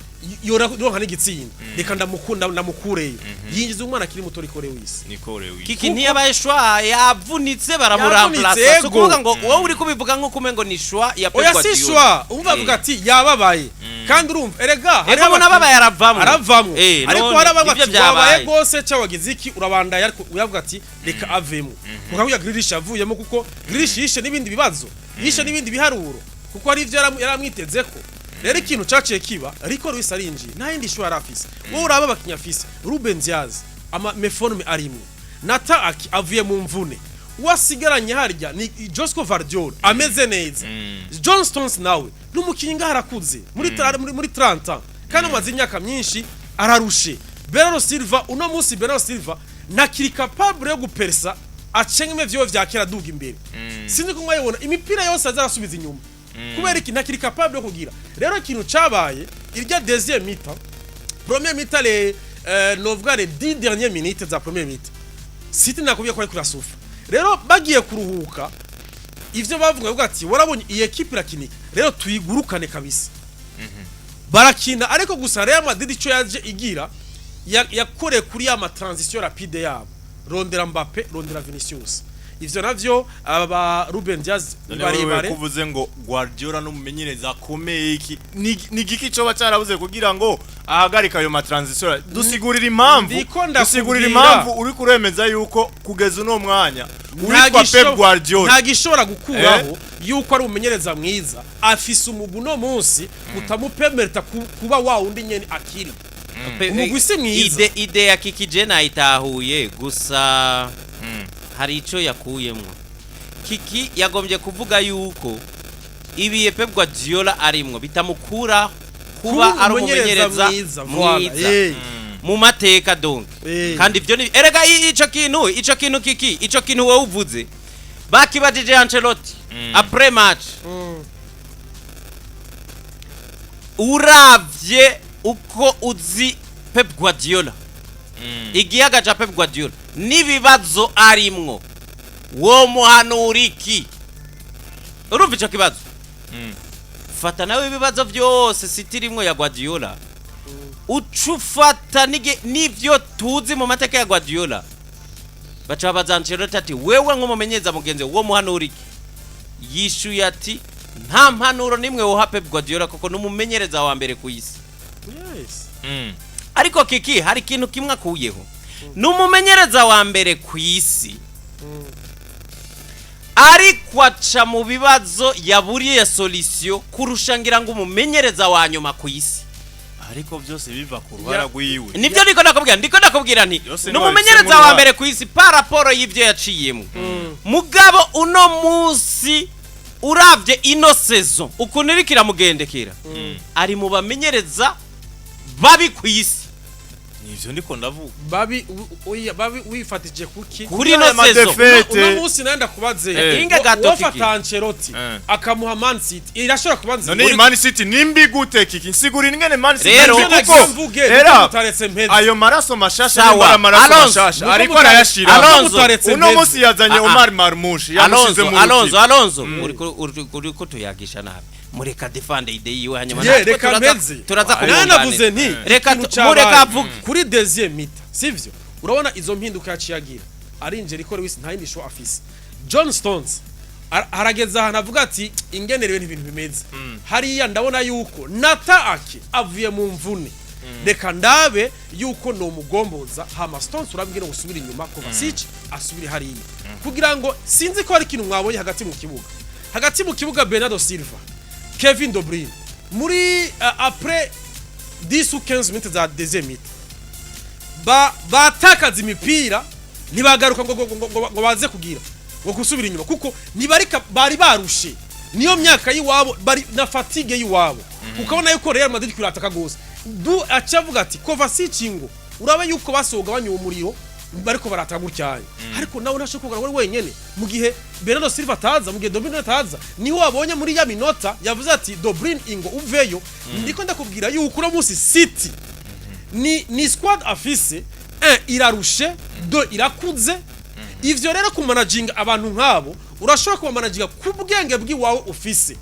yoronka n'igitsinda reka ndamukureye yinjiza umwana akiri muto rikore wisi kiki ntiyabaye shwa yavunitse baramuramplace kuvuga ngo wowe uri kubivuga nko kumengo ni shwa ya Pep Guardiola oya si shwa umva avuga ati yababaye kandi urumva erega harabona babaye aravamwe ariko harabanga yabaye gose cyawagize iki urabandaya ariko uyavuga ati reka avemo kuko uya Grealish avuyemo kuko Grealish yishe n'ibindi bibazo yishe n'ibindi biharuro kuko ari ivyo yaramwitezeko rero ikintu caciye kiba ariko Luis arinjiye nta yindi shwa arafise wowe uraba bakinya afise Ruben Diaz ama meforme arimwe Nata Aki avuye mu mvune wasigaranye harya ni Josco Guardiola ameze neza John Stones nawe n'umukinyi ngaharakuze muri 30 kandi amaze imyaka myinshi ararushe Bernardo Silva uno munsi Bernardo Silva nakiri capable yo gupersa acengeme vyo vyakera duga imbere sinzi ko mwayibona imipira yose azarasubiza inyuma kubera iki ntakiri capable yo kugira rero ikintu cabaye irya deuxième mi-temps première mi-temps les novuga les 10 dernières minutes za première mi-temps City nakubiye ko ari kurasufa rero bagiye kuruhuka ivyo bavuga ati warabonye iyi equipe irakinika rero tuyigurukane kabisa barakina ariko gusa Real Madrid ico yaje igira yakore kuri ya ma transition rapide yabo rondera Mbappe rondera Vinicius ivyo navyo aba Ruben Diaz bare kuvuze ngo Guardiola n'umumenyereza akomeye iki ni giki cyo bacarabuze kugira ngo ahagarika ayo ma transition dusigurira impamvu uri kuremeza yuko kugeza uno mwanya witwa Pep Guardiola ntagishobora gukuraho yuko ari umumenyereza mwiza afise umuguno munsi utamupemerta kuba wa undi nyene akiri umugwisi mwiza ide ya Kiki na itahuye gusa hari ico yakuyemwo Kiki yagombye kuvuga yuko ibiye Pep Guardiola arimwo bitamukura kuba ari umumenyereza mwiza mu mateka donc kandi ivyo ni erega ico kintu Kiki ico kintu wowe uvuze bakibajije Ancelotti après match uravye uko uzi Pep Guardiola igiyaga cha Pep Guardiola nibibazo arimwo wo muhanuriki urumva ico kibazo fata nawe ibibazo byose City rimwe ya Guardiola ucufata nivyo tuzi mu mateka ya Guardiola bacha bazanchero ati wewe nk'umumenyeza mugenzi wo muhanuriki yishuye ati nta mpanuro nimwe wo Pep Guardiola kuko numumenyereza wa mbere ku isi ariko kiki hari ikintu kimwe akuyeho numumenyereza wa mbere ku isi ariko aca mu bibazo yaburiye solution kurushangira ngo umumenyereza wa nyuma ku isi ariko byose biva ku ruhara rwiwe nivyo ndiko ndakubwira nti numumenyereza wa mbere ku isi par rapport y'ivyo yaciyemo mugabo uno munsi uravye ino saison ukunirikira mugendekera ari mu bamenyereza babi ku isi nivyo ndiko ndavuga babi wifatije kuki kuri no saison uno munsi nanda kubaze inga gato wafata Ancelotti akamuha Man City irashobora kubanza none Man City nimbi gute kiki nsigura ingene Man City rero kuko era utaretse mpeze ayo maraso mashasha n'amaraso mashasha ariko arayashira uno munsi yazanye Omar Marmoush yamushize mu Alonso uri ko tuyagisha nabi mureka defende ide yiwe hanyuma turaza navuze nti reka mureka kuri deuxième mita sivyo urabona izo mpinduka yaciyagira arinje rikore wisi nta yindi show afise John Stones harageza ahantu avuga ati ingenerewe n'ibintu bimeze hariya ndabona yuko Nataake avuye mu mvune reka ndabe yuko no mugomboza hama Stones urabwira ngo usubire inyuma ko Kovacic asubire hariya kugira ngo sinzi ko hari ikintu mwabonye hagati mu kibuga Bernardo Silva Kevin De Bruyne muri après 10 ou 15 minutes za deuxième minute batakaza imipira ntibagaruka ngo baze kugira ngo kusubira inyuma kuko nibarika bari barushe niyo myaka yiwabo bari na fatigue yiwabo ukabona yuko Real Madrid kirataka gose du acavuga ati Kovacic ngo uraba yuko basoga banyuwe umuriro bariko barataka gucyanye ariko nawe nashokogara wari wenyene mu gihe Bernardo Silva ataza mu gihe De Bruyne ataza niho wabonye muri ya minota yavuze ati De Bruyne ingo uveyo ndiko ndakubwira yuko uno munsi City ni squad afise irarushe do irakuze ivyo rero ku managing abantu nkabo urashobora kuba managing ku bwenge bw'iwawe ufise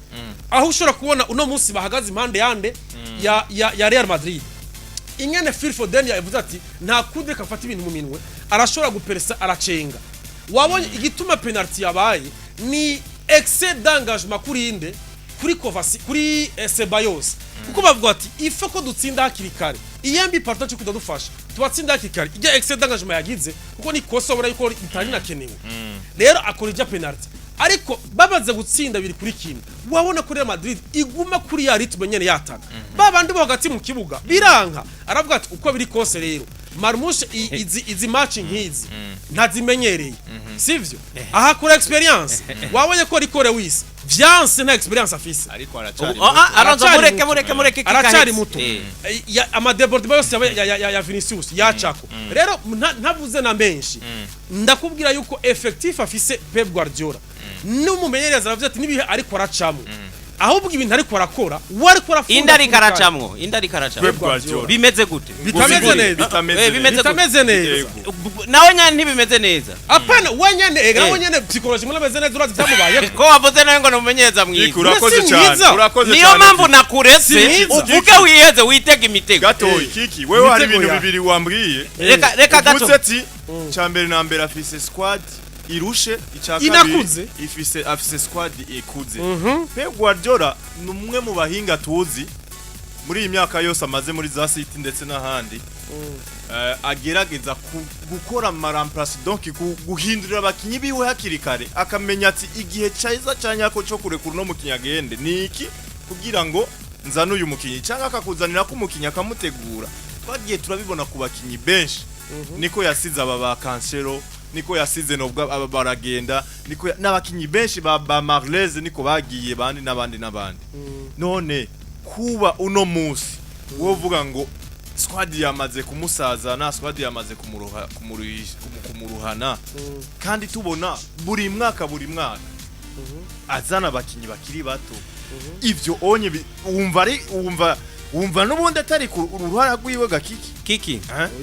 aho ushobora kubona uno munsi bahagaze impande yande ya Real Madrid ingene Phil Foden yavuze ati nta kundi kafata ibintu mu minwe arashobora guperesa aracenga wabonye igituma penalty yabaye ni excès d'engagement kuri inde kuri Kovacic kuri Ceballos kuko bavuga ati ife ko dutsinda hakiri kare iyembi partage kudadufasha tubatsinda hakiri kare ije excès d'engagement yagize kuko ni kosa bora yuko itari nakenewe rero akora ija penalty ariko babaze gutsinda biri kuri kimwe wabona kuri Real Madrid iguma kuri ya ritme nyene yataka babandi bo hagati mu kibuga biranka aravuga ati uko biri kose rero Marmoush izi matching hizi ntazimenyereye sivyo aha kuri experience wabonye ko rikore wisi vyanse na experience afise ariko aracari mureke aracari muto ama debordement yose ya Vinicius yacako rero ntavuze na menshi ndakubwira yuko effectif afise Pep Guardiola n'umumenyereza aravuze ati nibihe ariko aracamo ahubwo ibintu ariko arakora wari ko arafunda indari karacamwo bimeze gute bitameze neza nawe nyane ntibimeze neza apana wenyene psychology murabeze neza urazi byamubaye ko wavuze nawe ngo numenyeza mwiza urakoze cyane niyo mpamvu nakuretse uvuge wiheze witega imitego gato kiki wewe hari ibintu bibiri wambwiye reka gato ati cyambere na mbere afise squad irushe inakuze afise squad ikuze Pep Guardiola numwe mu bahinga tuzi muri imyaka yose amaze muri za City ndetse n'ahandi agerageza gukora maramplace donc guhindurira abakinyi biwe hakiri kare akamenya ati igihe cyiza cyanyako cyo kurekura no mukinya gende niki kugira ngo nzana uyu mukinyi cyangwa akakuzanira ko umukinyi akamutegura twagiye turabibona ku bakinyi benshi niko yasize aba ba Cancelo niko yasize nobwa baragenda niko n'abakinyi benshi ba Marlez niko bagiye bandi nabandi none kuba uno munsi wovuga ngo squad yamaze kumusaza na squad yamaze kumuruhana kandi tubona buri mwaka azana abakinyi bakiri bato ivyo onye wumva wumva nubundi atari ku uruhara rwiwe gakiki kiki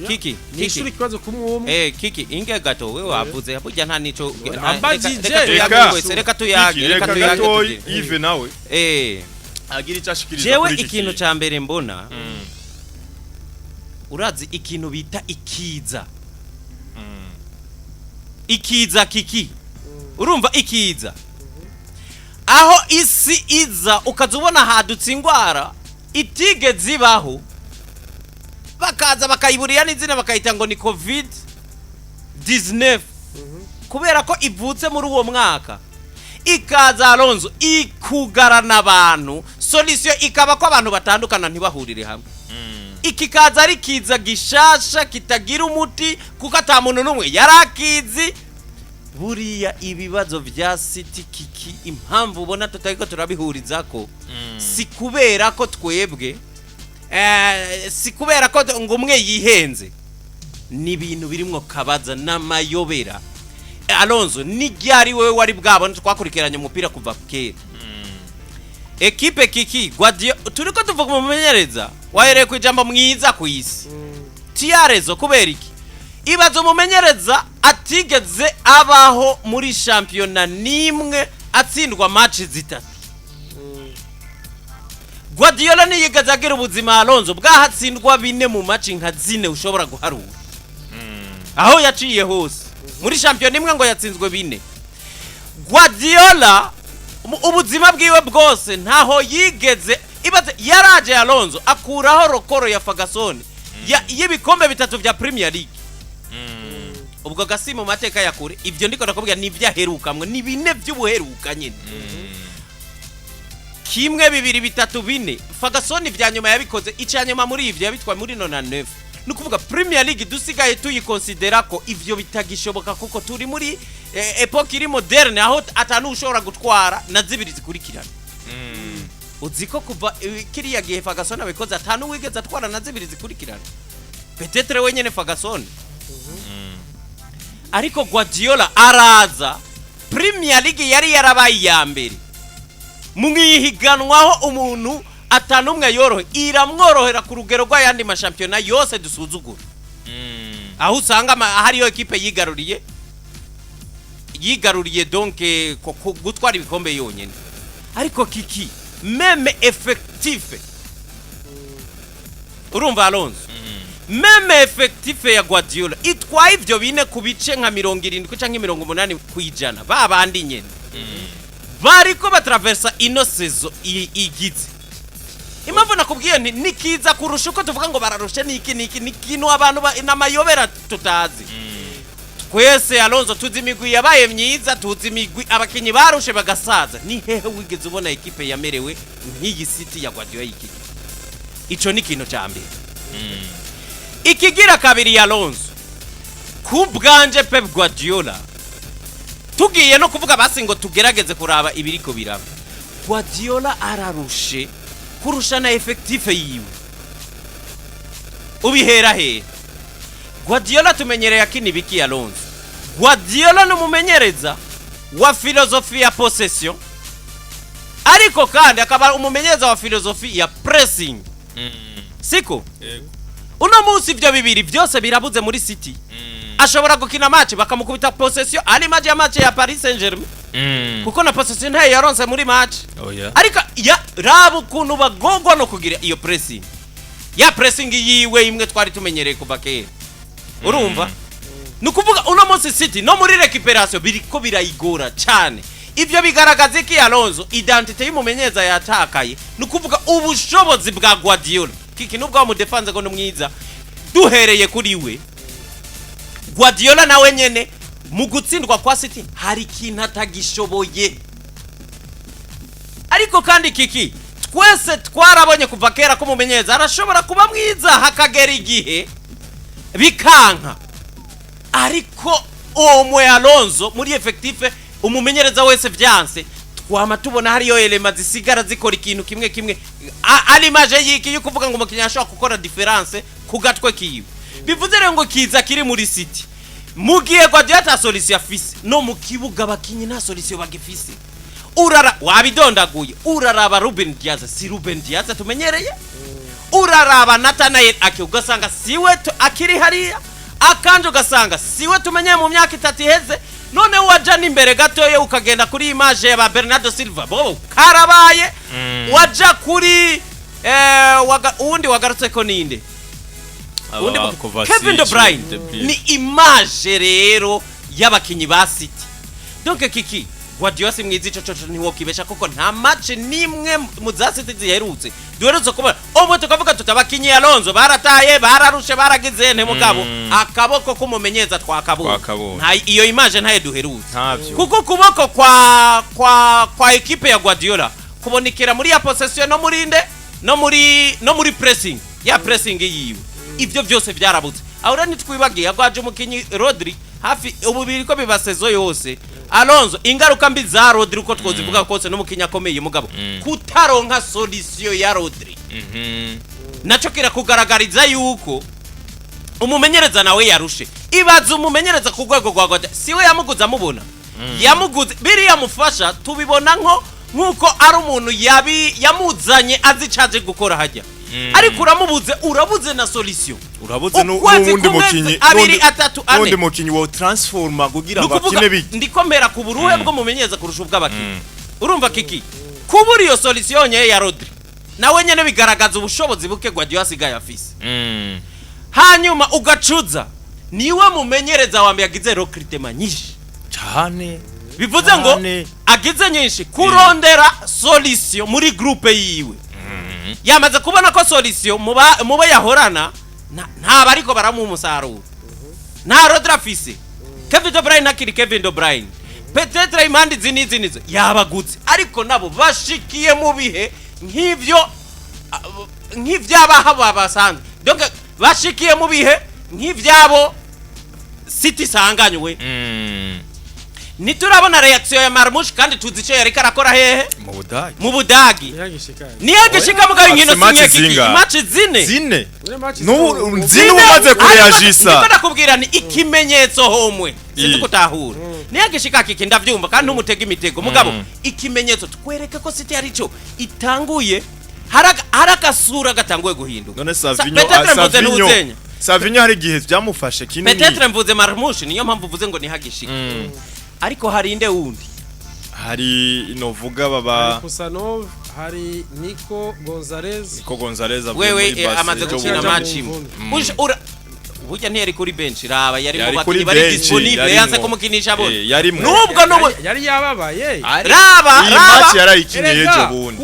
kiki nishuri kibazo kumwe kiki inge gato we wavuze burya nta nico reka reka tuyage Yves nawe agira icashikiriza jewe ikintu ca mbere mbona urazi ikintu bita ikiza kiki urumva ikiza aho isi iza ukazubona hadutse ingwara itige zibaho bakaza bakayiburira n'izina bakayita ngo ni covid-19 kubera ko ivutse muri uwo mwaka ikaza Alonso ikugarana abantu solution ikaba ko abantu batandukana ntibahurire hamwe ikikaza ari kiza gishasha kitagira umuti kuko ata muntu numwe yarakizi buriya ibibazo vya City kiki impamvu ubona tutariko turabihurizako si kubera ko twebwe si kubera ko ngo umwe yihenze ni ibintu birimwo kabaza n'amayobera Alonso ni ryari wewe wari bwabone twakurikiranye umupira kuva kera ekipe kiki Guardiora turiko tuvuga mu menyereza wahereye ku ijambo mwiza ku isi tiarezo kubera iki ibazo mumenyereza atigeze abaho muri championa nimwe atsindwa match zitatu Guardiola niyigeze agira ubuzima Alonso bwahatsindwa bine mu match nka zine ushobora guharura aho yaciye hose muri championa imwe ngo yatsinzwe bine Guardiola ubuzima bwiwe bwose ntaho yigeze ibaze yaraje Alonso akuraho rokoro ya Ferguson y'ibikombe bitatu vya Premier League ubwo gasi mu mateka ya kure ibyo ndiko nakubwira ni vyaherukamwe ni bine vy'ubuheruka nyene kimwe bibiri bitatu bine Ferguson vyanyuma yabikoze icanyuma muri ivyo yabitwa muri 99 nukuvuga Premier League dusigaye tuyikonsidera ko ivyo bitagishoboka kuko turi muri epoque iri moderne aho atanu ushobora gutwara na zibiri zikurikirana uziko kuva kiriya gihe Ferguson abikoze atanu wigeze atwara na zibiri zikurikirana peut-être wenyene Ferguson ariko Guardiola araza Premier League yari yarabaye ya mbere mwihiganwaho umuntu atanumwe yorohe iramworohera ku rugero rw'ayandi mashampiyona yose dusuzugura aho usanga hariyo ekipe yigaruriye donc gutwara ibikombe yonyene ariko kiki meme effectif urumva Alonso meme effectif ya Guardiola itwaye ivyo bine ku bice nka 70 canke 80 kwijana babandi nyene bariko batraversa ino sezo igize impamvu nakubwiye nikiza kurusha uko tuvuga ngo bararushe niki kino abantu n'amayobera tutazi twese Alonso tuzi imigwi yabaye myiza tuzi imigwi abakinyi barushe bagasaza ni hehe wigeze ubona ekipe yamerewe nk'iyi City ya Guardiola yiki ico ni kintu cyambere ikigira kabiri ya Alonso kubwanje Pep Guardiola tugiye no kuvuga basi ngo tugerageze kuraba ibiriko biraba Guardiola ararushe kurusha na effectif yiwe ubihera he Guardiola tumenyereye akini biki Alonso Guardiola no mumenyereza wa filosofi ya possession ariko kandi akaba umumenyereza wa filosofi ya pressing siko uno munsi ivyo bibiri byose birabuze muri City ashobora gukina match bakamukubita possession ari match ya Paris Saint-Germain kuko na possession ntayo yaronse muri match ariko ya rabu kuntu bagogwa no kugira iyo pressing ya pressing yiwe imwe twari tumenyereye kuva kera urumva nukuvuga uno munsi City no muri recuperation biriko birayigora cyane ivyo bigaragaza iki Alonso identity y'umumenyereza yatakaye nukuvuga ubushobozi bwa Guardiola kiki nubwo mu defense ngo mwiza duhereye kuri we Guardiola nawe nyene mu gutsindwa kwa City hari kintu atagishoboye ariko kandi kiki twese twarabonye kuva kera ko mumenyereza arashobora kuba mwiza hakagera igihe bikanka ariko omwe Alonso muri effective umumenyereza wese vyanse twama tubona hariyo elema zisigara zikora ikintu kimwe ari maje yiki yo kuvuga ngo umukinya ashobora gukora difference ku gatwe kiwe bivuze rero ngo kiza kiri muri City mugiye Guardiola ta solution afise no mu kibuga bakinyi na solution bagifise urara wabidondaguye uraraba Ruben Diaz si Ruben Diaz tumenyereye uraraba Nathanael Ake ugasanga siwe akiri hariya akanje ugasanga siwe tumenye mu myaka 3 iheze none waja n'imbere gatoye ukagenda kuri image ya Bernardo Silva bo karabaye waja kuri undi wagarutse ko ninde Kevin De Bruyne ni image rero y'abakinyi ba City donc kiki Guardiola simwizi cyo ntiwo kibesha kuko nta match nimwe mu za City ziherutse duherutse kuba obo tukavuga tutabakinyi Alonso barataye bararushe baragize nte mugabo akaboko kumumenyeza twakabona nta iyo image ntaye duherutse kuko kuboko kwa equipe ya Guardiola kubonekera muri ya possession no muri pressing ya pressing yiwe ivyo byose byarabutse ahora nitwibagiye agwaje umukinyi Rodri hafi ububiri ko bibasezo yose Alonso ingaruka mbi za Rodri uko twozivuga kose n'umukinya akomeye mugabo kutaronka solution ya Rodri naco kira kugaragariza yuko umumenyereza nawe yarushe ibaza umumenyereza ku rwego rwa Guardiola siwe yamuguza mubona yamuguze biri yamufasha tubibona nkuko ari umuntu yamuzanye azicaje gukora hajya ariko urabuze na solution urabuze n'ubundi mukinyi n'undi mukinyi wo transforma kugira ngo akine biki ndikomera ku buruhe bwo mumenyeza kurusha ubw'abakinyi urumva kiki kubura iyo solution ya Rodri nawe nyene bigaragaza ubushobozi buke Guardiola asigaye afise hanyuma ugacuza niwe mumenyereza wambe yagize recruitment nyinshi cyane bivuze ngo agize nyinshi kurondera solution muri groupe yiwe yamaze kubona ko solution muba yahorana nta bariko baramu umusaruro nta Rodri afise Kevin De Bruyne nakiri Kevin De Bruyne peut-être imandi zinizo yabagutse ariko nabo bashikiye mu bihe nk'ivy'abaha basanzwe donc bashikiye mu bihe nk'ivyabo City sanganywe niturabona reaction ya Marmush kandi tuzi cyo yari karakora hehe mu Budagi niyagishika mugaye inkino sinyeki match zine zine umaze kureagisa niko nakubwira ni ikimenyetso homwe sinzi kutahura niyagishika kiki ndavyumva kandi umutega imitego mugabo ikimenyetso twereke ko City ari cyo itanguye harakasura gatanguye guhinduka none Savinho hari gihe byamufashe kinini peut-être mvuze Marmush niyo mpamvu vuze ngo nihagishika ariko hari inde wundi hari novuga baba Kusanov hari Nico Gonzalez wewe amaze gukina match burya ntiyari kuri bench raba yari mu bakinyi bari disponible yanse kumukinisha bone nubwo yari yababaye raba match yarayikiniye ejo bundi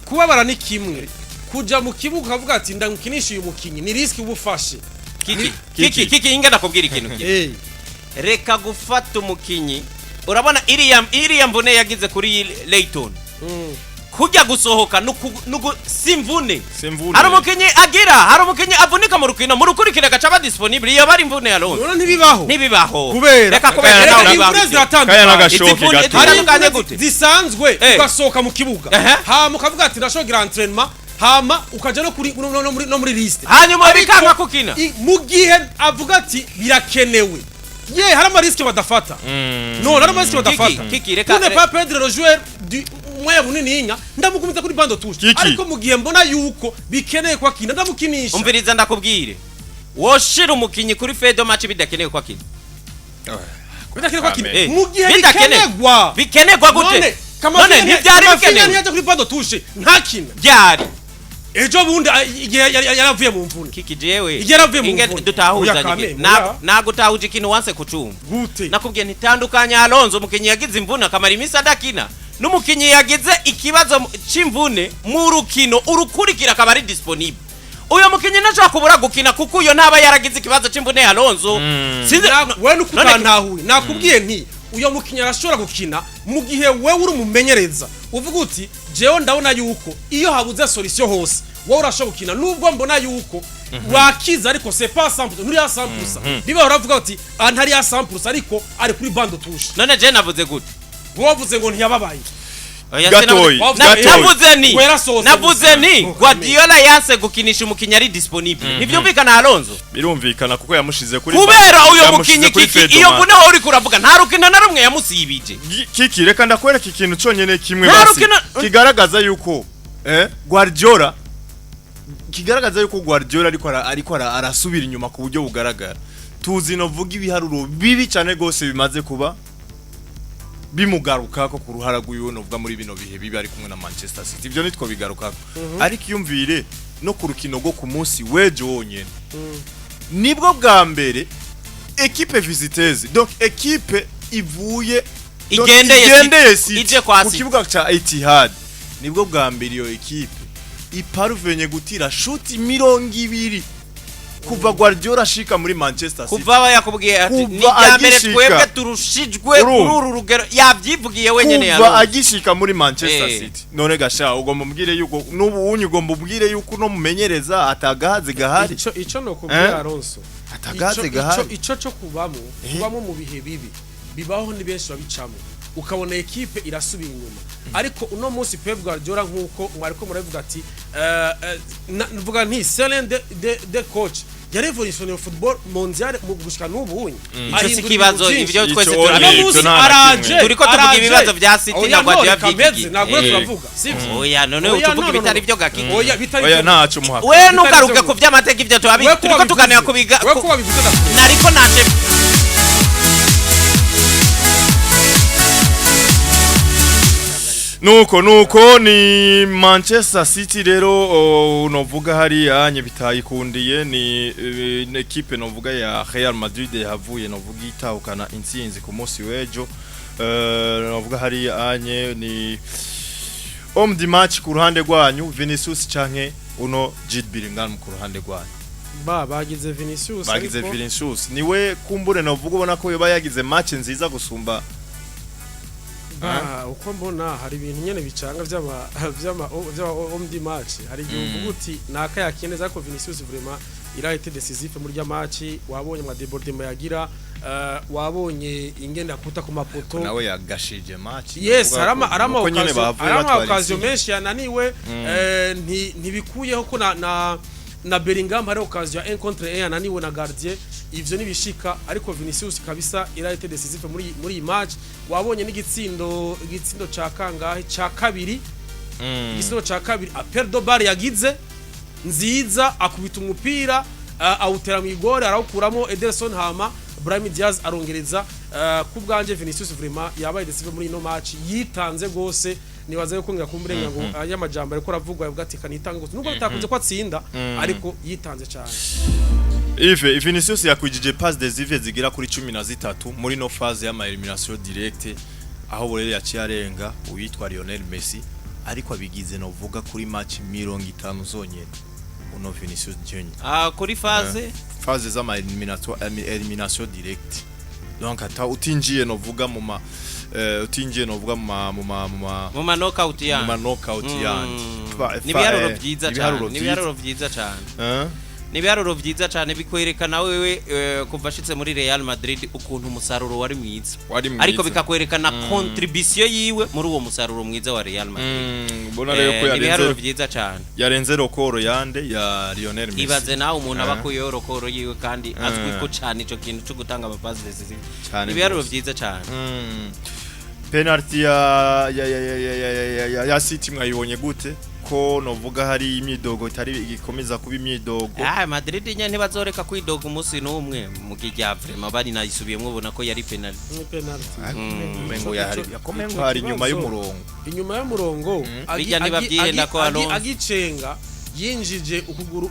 kubabara ni kimwe kuja mu kibuga kavuga ati ndamukinisha uyu mukinyi ni risk ubufashe kiki inga nakubwira ikintu reka gufata umukinyi urabona iriya mvune yagize kuri Leighton kujya gusohoka simvune hari umukinyi avunika mu rukurikira gaca disponible iyo bari imvune ya Alonso ntibibaho kubera kaya nagashoke gato zisanzwe ugasohoka mu kibuga hama ukavuga ati ndashogira entraînement hama ukaja no muri liste hanyuma bikanga kukina mu gihe avuga ati birakenewe hari amariske badafata hari amariske badafata kune pas perdre le joueur du moya bunini inga ndamukumiza kuri bando touche ariko mu gihe mbona yuko bikeneye kwa kina ndamukinisha umviriza ndakubwire woshira umukinyi kuri fedo match bidakeneye kwa kina bidakeneye kwa kina mu gihe bikenegwa gute none ntibyari bikenewe ntiyaje kuri bando touche nta kina byari ejo bundi yaravuye mu mvune kiki jewe yaravuye mu mvune dutahuzanye nagutahuje ikintu wanse kucuma nakubwiye ntitandukanya Alonso umukinyi yagize imvune akamara imisi adakina n'umukinyi yagize ikibazo c'imvune mu rukino urukurikira akaba ari disponible uyo mukinyi nacho kubura gukina kuko uyo ntaba yaragize ikibazo c'imvune ya Alonso sinzi we nukutantahuye nakubwiye nti uyo mukinyi arashobora gukina mu gihe wewe uri umumenyereza uvuga uti jewe ndabona yuko iyo habuze solution hose wowe urashobora gukina nubwo mbona yuko wakiza ariko c'est pas 100% nuri ya 100% biba uravuga uti ntari ya 100% ariko ari kuri bando touche none je navuze gute wovuze ngo ntiyababaye navuze ni Guardiola yanse gukinisha umukinyi ari disponible ntivyumvikana Alonso birumvikana kuko yamushize kuri kubera uyo mukinyi kiki iyo mvune uri kuravuga nta rukino na rumwe yamusibije kiki reka ndakwereka ikintu cyonyene kimwe basi kigaragaza yuko Guardiola kigaragaza yuko Guardiola ariko arasubira inyuma ku buryo bugaragara tuzi no vuga ibiharuro bibi cyane gose bimaze kuba bimugaruka ko ku ruhara rw'iwe no vuga muri bino bihe bibi ari kumwe na Manchester City ibyo nitwo bigaruka ariko yumvire no ku rukino rwo ku munsi wejo wonyene nibwo bwa mbere equipe visiteuse donc equipe ivuye igendeye ije kwa ku kibuga cha Etihad nibwo bwa mbere iyo equipe iparuvenye gutira shuti 200 kuva Guardiora ashika muri Manchester City kuva yakubwiye ati ni yambere twebwe turushijwe kuri uru rugero yavyivugiye wenyene ya kuva agishika muri Manchester City none gasha ugomba mbwire yuko nubu unyu ugomba mbwire yuko no mumenyereza atagahaze gahari ico no kubwira Alonso atagahaze gahari ico cyo kubamo mu bihe bibi bibaho ni benshi babicamo ukabona equipe irasubira inyuma ariko uno munsi Pep Guardiola nkuko mwariko muravuga ati mvuga nti Selen de coach ya revolution football mondial mu gushika n'ubunye ari kibazo ibyo twese araje turiko tuvuga ibibazo bya City na Guardiola by'iki nagwe turavuga sivyo oya none utuvuga bitari byo gaki oya ntacu muhaka we nukaruke ku vy'amateka ibyo turiko tuganira kubiga nariko naje nuko ni Manchester City rero unovuga hari anye bitayikundiye ni equipe novuga ya Real Madrid yavuye novuga itahukana intsinzi ku munsi wejo novuga hari anye ni homme du match ku ruhande rwanyu Vinicius canke uno Jude Bellingham ku ruhande rwanyu bagize Vinicius niwe kumbure novuga ubona ko yoba yagize match nziza gusumba uko mbona hari ibintu nyene bicanga vy'ama omdi match hari igihe uvuga uti naka yakeneza ko Vinicius vraiment irahite decisive muri ya match wabonye ama débordement yagira wabonye ingenda akuta ku mapoto nawe yagashije match yes arama occasion menshi yananiwe ntibikuyeho ko na Bellingham hari occasion un contre un yananiwe na gardien ivyo nibishika ariko Vinicius kabisa irahite decisive muri iyi match wabonye n'igitsindo ca kangahe ca kabiri igitsindo ca kabiri aperdo bar yagize nziza akubita umupira awutera mu igore arawukuramo Ederson Hama Brahim Diaz arongereza ku bwanje Vinicius vraiment yabaye decisive muri ino match yitanze gose nibaza yuko ngakumburenga ngo ayamajambo ariko ravugwa yavuga ati kanitanga gute nubwo bitakunze ko atsinda ariko yitanze cyane Vinicius yakwijije pass decisive zigira kuri 13 muri no phase y'ama elimination direct aho borere yaciye arenga uyitwa Lionel Messi ariko abigize no vuga kuri match 50 zonyene uno Vinicius Junior kuri phase z'ama elimination direct donc ata utinjiye no vuga mu utinjiye no vuga mu ma knockout yani nibiharuro vyiza cyane nibiharuro vyiza cyane bikwerekana wewe kuva ashitse muri Real Madrid ukuntu umusaruro wari mwiza ariko bikakwerekana contribution yiwe muri uwo musaruro mwiza wa Real Madrid bona rero ko nibiharuro vyiza cyane yarenze rokoro yande ya Lionel Messi ibaze nawe umuntu abakuye rokoro yiwe kandi azwi ko cyane ico kintu cyo gutanga ama passes decisive nibiharuro vyiza cyane penalty ya City mwayibonye gute ko novuga hari imyidogo itari igikomeza kuba imyidogo Madrid nya ntibazoreka kwidoga umunsi n'umwe mu kijya vraiment bari nayisubiyemo ubona ko yari penalty mengo yakomengo hari inyuma y'umurongo bijya nibabyihenda ko agicenga yinjije ukuguru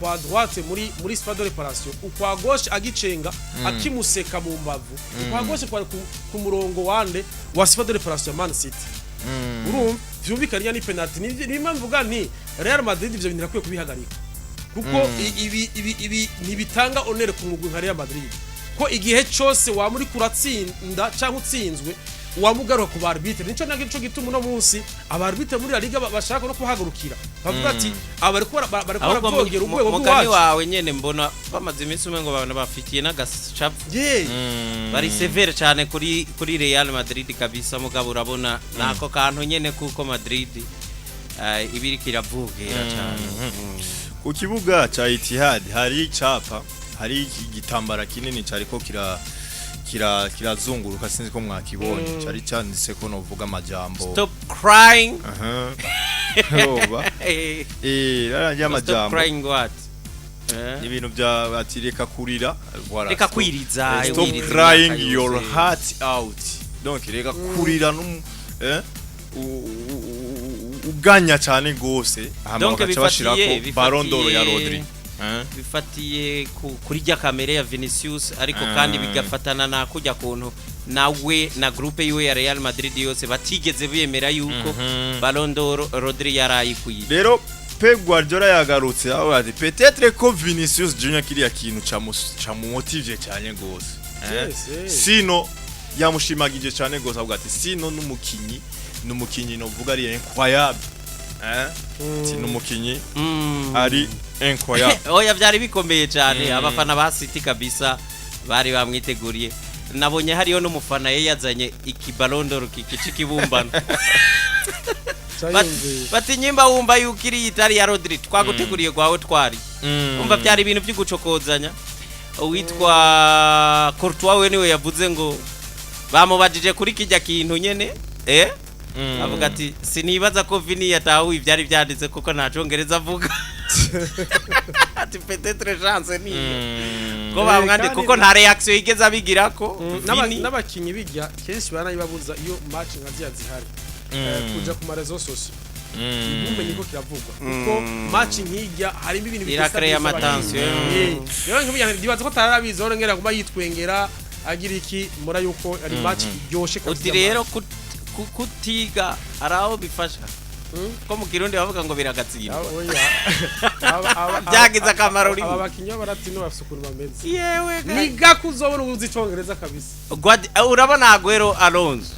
kwa droite muri spade de réparation ukwa gauche agicenga akimuseka mu mbavu ukwa gauche kwa ku murongo wande wa spade de réparation Man City urumva vyumvikanye ni penalty nimwe mvuga nti Real Madrid ivyo bintu rakwiye kubihagarika kuko ibi ntibitanga honor ku mugwi nka Real Madrid ko igihe cyose wa muri kuratsinda cyangwa utsinzwe wamugaruka ku barbitre nico nagico gituma no munsi abarbitre muri la liga bashaka no kuhagurukira bavuga ati abariko baravogera ubwe mugani wawe nyene mbona bamaze iminsi umwe ngo bana bafitiye n'agashap bari severe cyane kuri Real Madrid kabisa mugabo urabona nako kantu nyene kuko Madrid ibiri kiravugera cyane ku kibuga cha Etihad hari icapa hari igitambara kinini cyariko kirazunguruka sinzi ko mwakibonye cyari cyanditse ko novuga amajambo stop crying roba yarangiye Stop amajambo crying what ibintu bya batireka kurira voilà reka kwiriza stop crying your heart out donc reka kurira uganya cyane gose donc bashirako Ballon d'Or ya Rodri bifatiye kuri rya kamere ya Vinicius ariko kandi bigafatana na kujya kuntu nawe na groupe yiwe ya Real Madrid yose batigeze bemera yuko Ballon d'Or Rodri yarayikuye rero Pep Guardiora yagarutse aho ati peut-être ko Vinicius Junior kiriya kintu camumotive cyane gose sino yamushimagije cyane gose avuga ati sino numukinyi no vuga ari incroyable numukinyi ari incroyable oya byari bikomeye cyane abafana ba City kabisa bari bamwiteguriye nabonye hariyo n'umufana ye yazanye Ballon d'Or kikibumbano bati nyimba wumva yukiri itari ya Rodri twaguteguriye gwawe twari umva byari ibintu by'ugucokozanya uwitwa Courtois we niwe yavuze ngo bamubajije kuri kijya kintu nyene avuga ati sinibaza ko Vini yatawe ibyari byanditse kuko nta Congereza avuga ati peut-être chance ni ko bamwande kuko nta reaction yigeze abigira ko n'abakinyi bijya kenshi banayibabuza iyo match nkaziya zihari kuja ku marezo social ubumenyi ko kiravugwa kuko match nkijya harimo ibintu birakreya amatension rero nk'ibyantu dibaza ko tararabizo ngera kuba yitwengera agira iki mura yuko ari match iryoshe kabisa rero kutiga araho bifasha ko mu Kirundi bavuga ngo biragatsindwa byagize akamaro uri abakinyo baratino bafisukuru bameze yewe niga kuzobona uzi Congereza kabisa urabona Aguero Alonso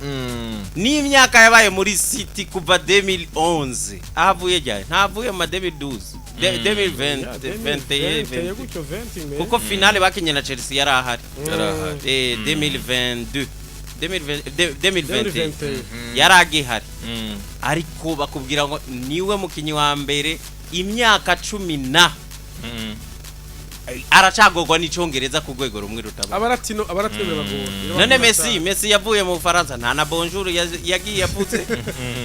ni imyaka yabaye muri City kuva 2011 ahavuye cyane ntavuye mu 2012 2020 kuko finale bakinye na Chelsea yarahari 2022 2020 yaragihari ariko bakubwira ngo niwe mukinyi wa mbere imyaka 10 aracagogwa n'Icongereza ku rwego rumwe rutaba abaratino bagora none Messi yavuye mu Faransa nta na bonjour yagiye yaputse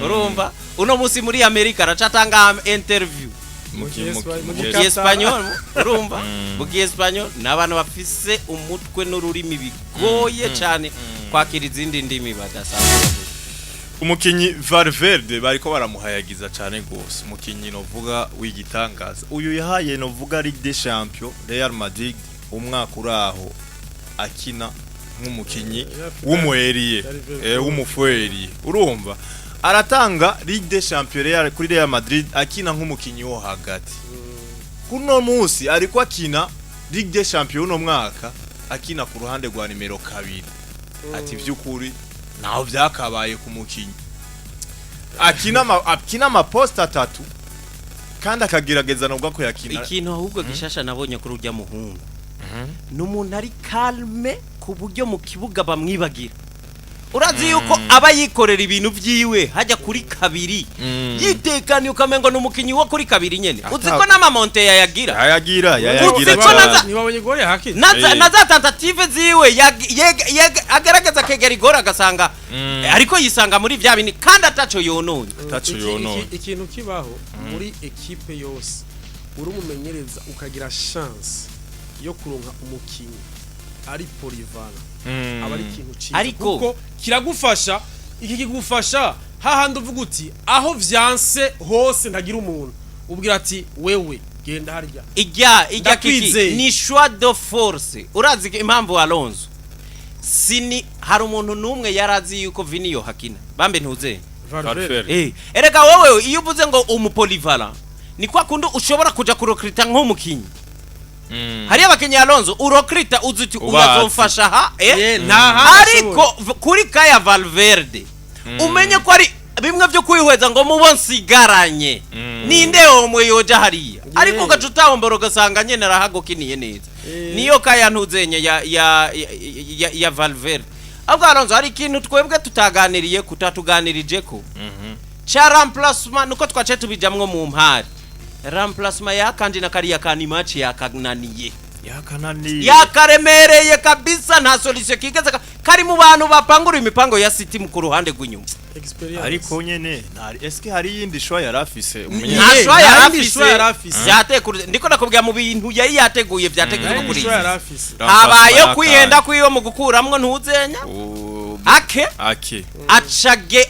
urumva uno musi muri America aracatanga interview mu Espanyol urumva mu Espanyol n'abantu bafise umutwe n'ururimi bigoye cyane kwakira izindi ndimi badasanzwe umukinyi Valverde bariko baramuhayagiza cyane gose umukinyi novuga w'igitangaza uyu yahaye novuga Ligue des Champions Real Madrid umwaka uraho akina nk'umukinyi w'umuheriye w'umufueri urumva aratanga Ligue des Champions kuri Real Madrid akina nk'umukinyi wo hagati kuno munsi ariko akina Ligue des Champions no mwaka akina ku ruhande rwa nimero 2 ati byukuri naho byakabaye ku mukinyi akina ama post 3 kandi akagerageza nubwo ko yakina ikintu ahubwo gishasha nabonye kuri urya muhungu n'umuntu ari calme ku buryo mu kibuga bamwibagira urazi yuko aba yikorera ibintu byiwe hajya kuri kabiri yitekanye ukamengo n'umukinyi wo kuri kabiri nyene uziko n'amamonte yayagira nibabonye gore haki naza tentative ziwe agaragaza kegera igora agasanga ariko yisanga muri bya bini kandi ataco yononye ikintu kibaho muri equipe yose uri umumenyereza ukagira chance yo kuronka umukinyi ari polyvalent abari ikintu cyiza kuko kiragufasha iki kigufasha hahandi uvuga uti aho vyanse hose ntagira umuntu ubwira ati wewe genda harya ijya kiki ni choix de force urazi impamvu Alonso sini hari umuntu numwe yarazi yuko Vini yo hakina bambe ntuze erega wowe iyo uvuze ngo umupolivalent ni kwa kundi ushobora kuja kurokrita nk'umukinyi hari abakenye Alonso urokrita uzuti uyazomfasha ha ariko kuri kaya Valverde umenye ko ari bimwe byo kwihweza ngo mubonsigaranye ninde omwe yoja hariya ariko gacuta omboro gasanga nyene rahagokiniye neza niyo kaya ntuzenye ya Valverde ahubwo Alonso hari ikintu twebwe tutaganiriye kutatuganirije ko cha remplacement nuko twace tubijamwe mu mpari remplacement ya kandi na kariya kani match yakananiye yakaremereye kabisa nta solution kigeze kari mu bantu bapangura imipango ya City mu ku ruhande rw'inyuma experience ariko nyene eske hari yindi shwa yarafise nta shwa yarafise yatekuru ndiko nakubwira mu bintu yari yateguye vyateguye kuri habaye kwihenda kwiwe mu gukuramwo ntuzenya ake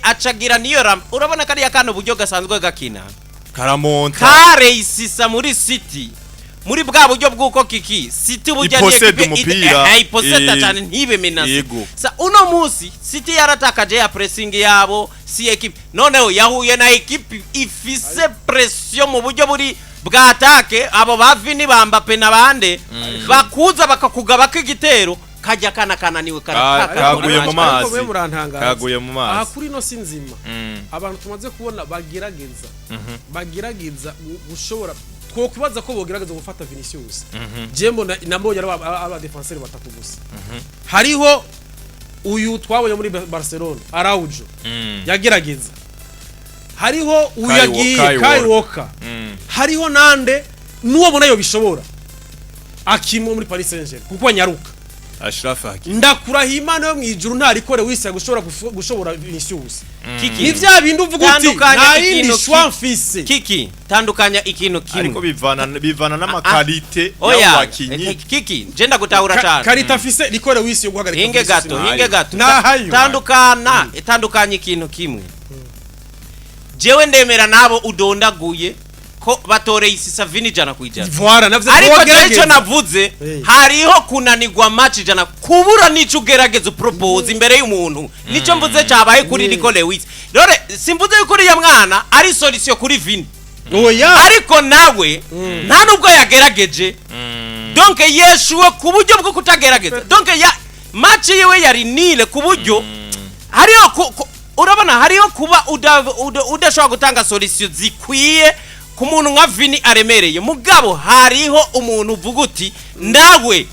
acagira niyo ram urabona kari yakano buryo gasanzwe gakina karamonta kare isisa muri City muri bwa buryo bwuko kiki City burya ni iposeta cyane ntibe menase sa uno musi City yaratakaje ya pressing yabo si equipe noneho yahuye na equipe ifise pression mu buryo buri bwa attaque abo bavini bamba pe nabande bakuza bakakugabaka igitero kajya kananiwe kaguye mu mazi kaguye mu mazi aha kuri no sinzima abantu tumaze kubona bagirageza gushobora twokubaza ko bogerageza gufata Vinicius jembo nambonye aba defenseur batatu gusa hariho uyu twabonye muri Barcelona Araujo yagerageza hariho uyagiye Kai Walker hariho nande nuwo bona yo bishobora akimwe muri Paris Saint-Germain kuko nyaruka Ashraf Hakimi ndakuraho Imana yo mwijuru ntarikore wise gushobora Vinicius ni vya bintu uvuga uti nta yindi shwa mfise kiki tandukanya ikintu kimwe ariko bivana n'amakalite y'abakinyi kiki jenda gutahura cyane kalite afise rikore wise yo guhagarika hinge gato tandukanya ikintu kimwe jewe ndemera nabo udondaguye ko batoreye isisa vini jana kwijana ariko cyo navuze hariho kunanirwa match jana kubura nico ugerageza propose imbere y'umuntu nico mvuze cyabaye kuri Nico Lewis dore simvuze kuri ya mwana ari solution kuri vini ariko nawe nta nubwo yagerageje donc yeshuwe ku buryo bwo kutagerageza donc ya match yewe yari nile ku buryo hariho urabona hariho kuba udashobora gutanga solution zikwiye ku muntu nka Vini aremereye mugabo hariho umuntu uvuga uti ndawe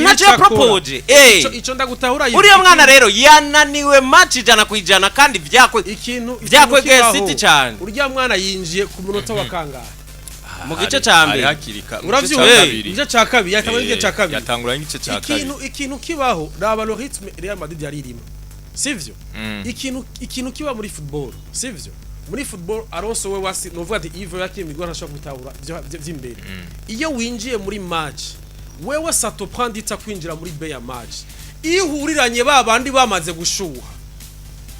ntaje propose ico ndagutahura uriya mwana rero yananiwe match jana kwijana kandi vyakwegeye City cyane uriya mwana yinjiye ku munota wa kangahe mu gice ca mbere uravyumva igice ca kabiri yatangura igice ca kabiri ikintu kibaho raba le rythme Real Madrid yaririmo sivyo ikintu kiba muri football sivyo muri football Alonso we wasi novuga ati Ivo yakimigwa ntashobora gutahura by'imbere iyo winjiye muri match wewe sato prendita kwinjira muri be ya match ihuriranye babandi bamaze gushuha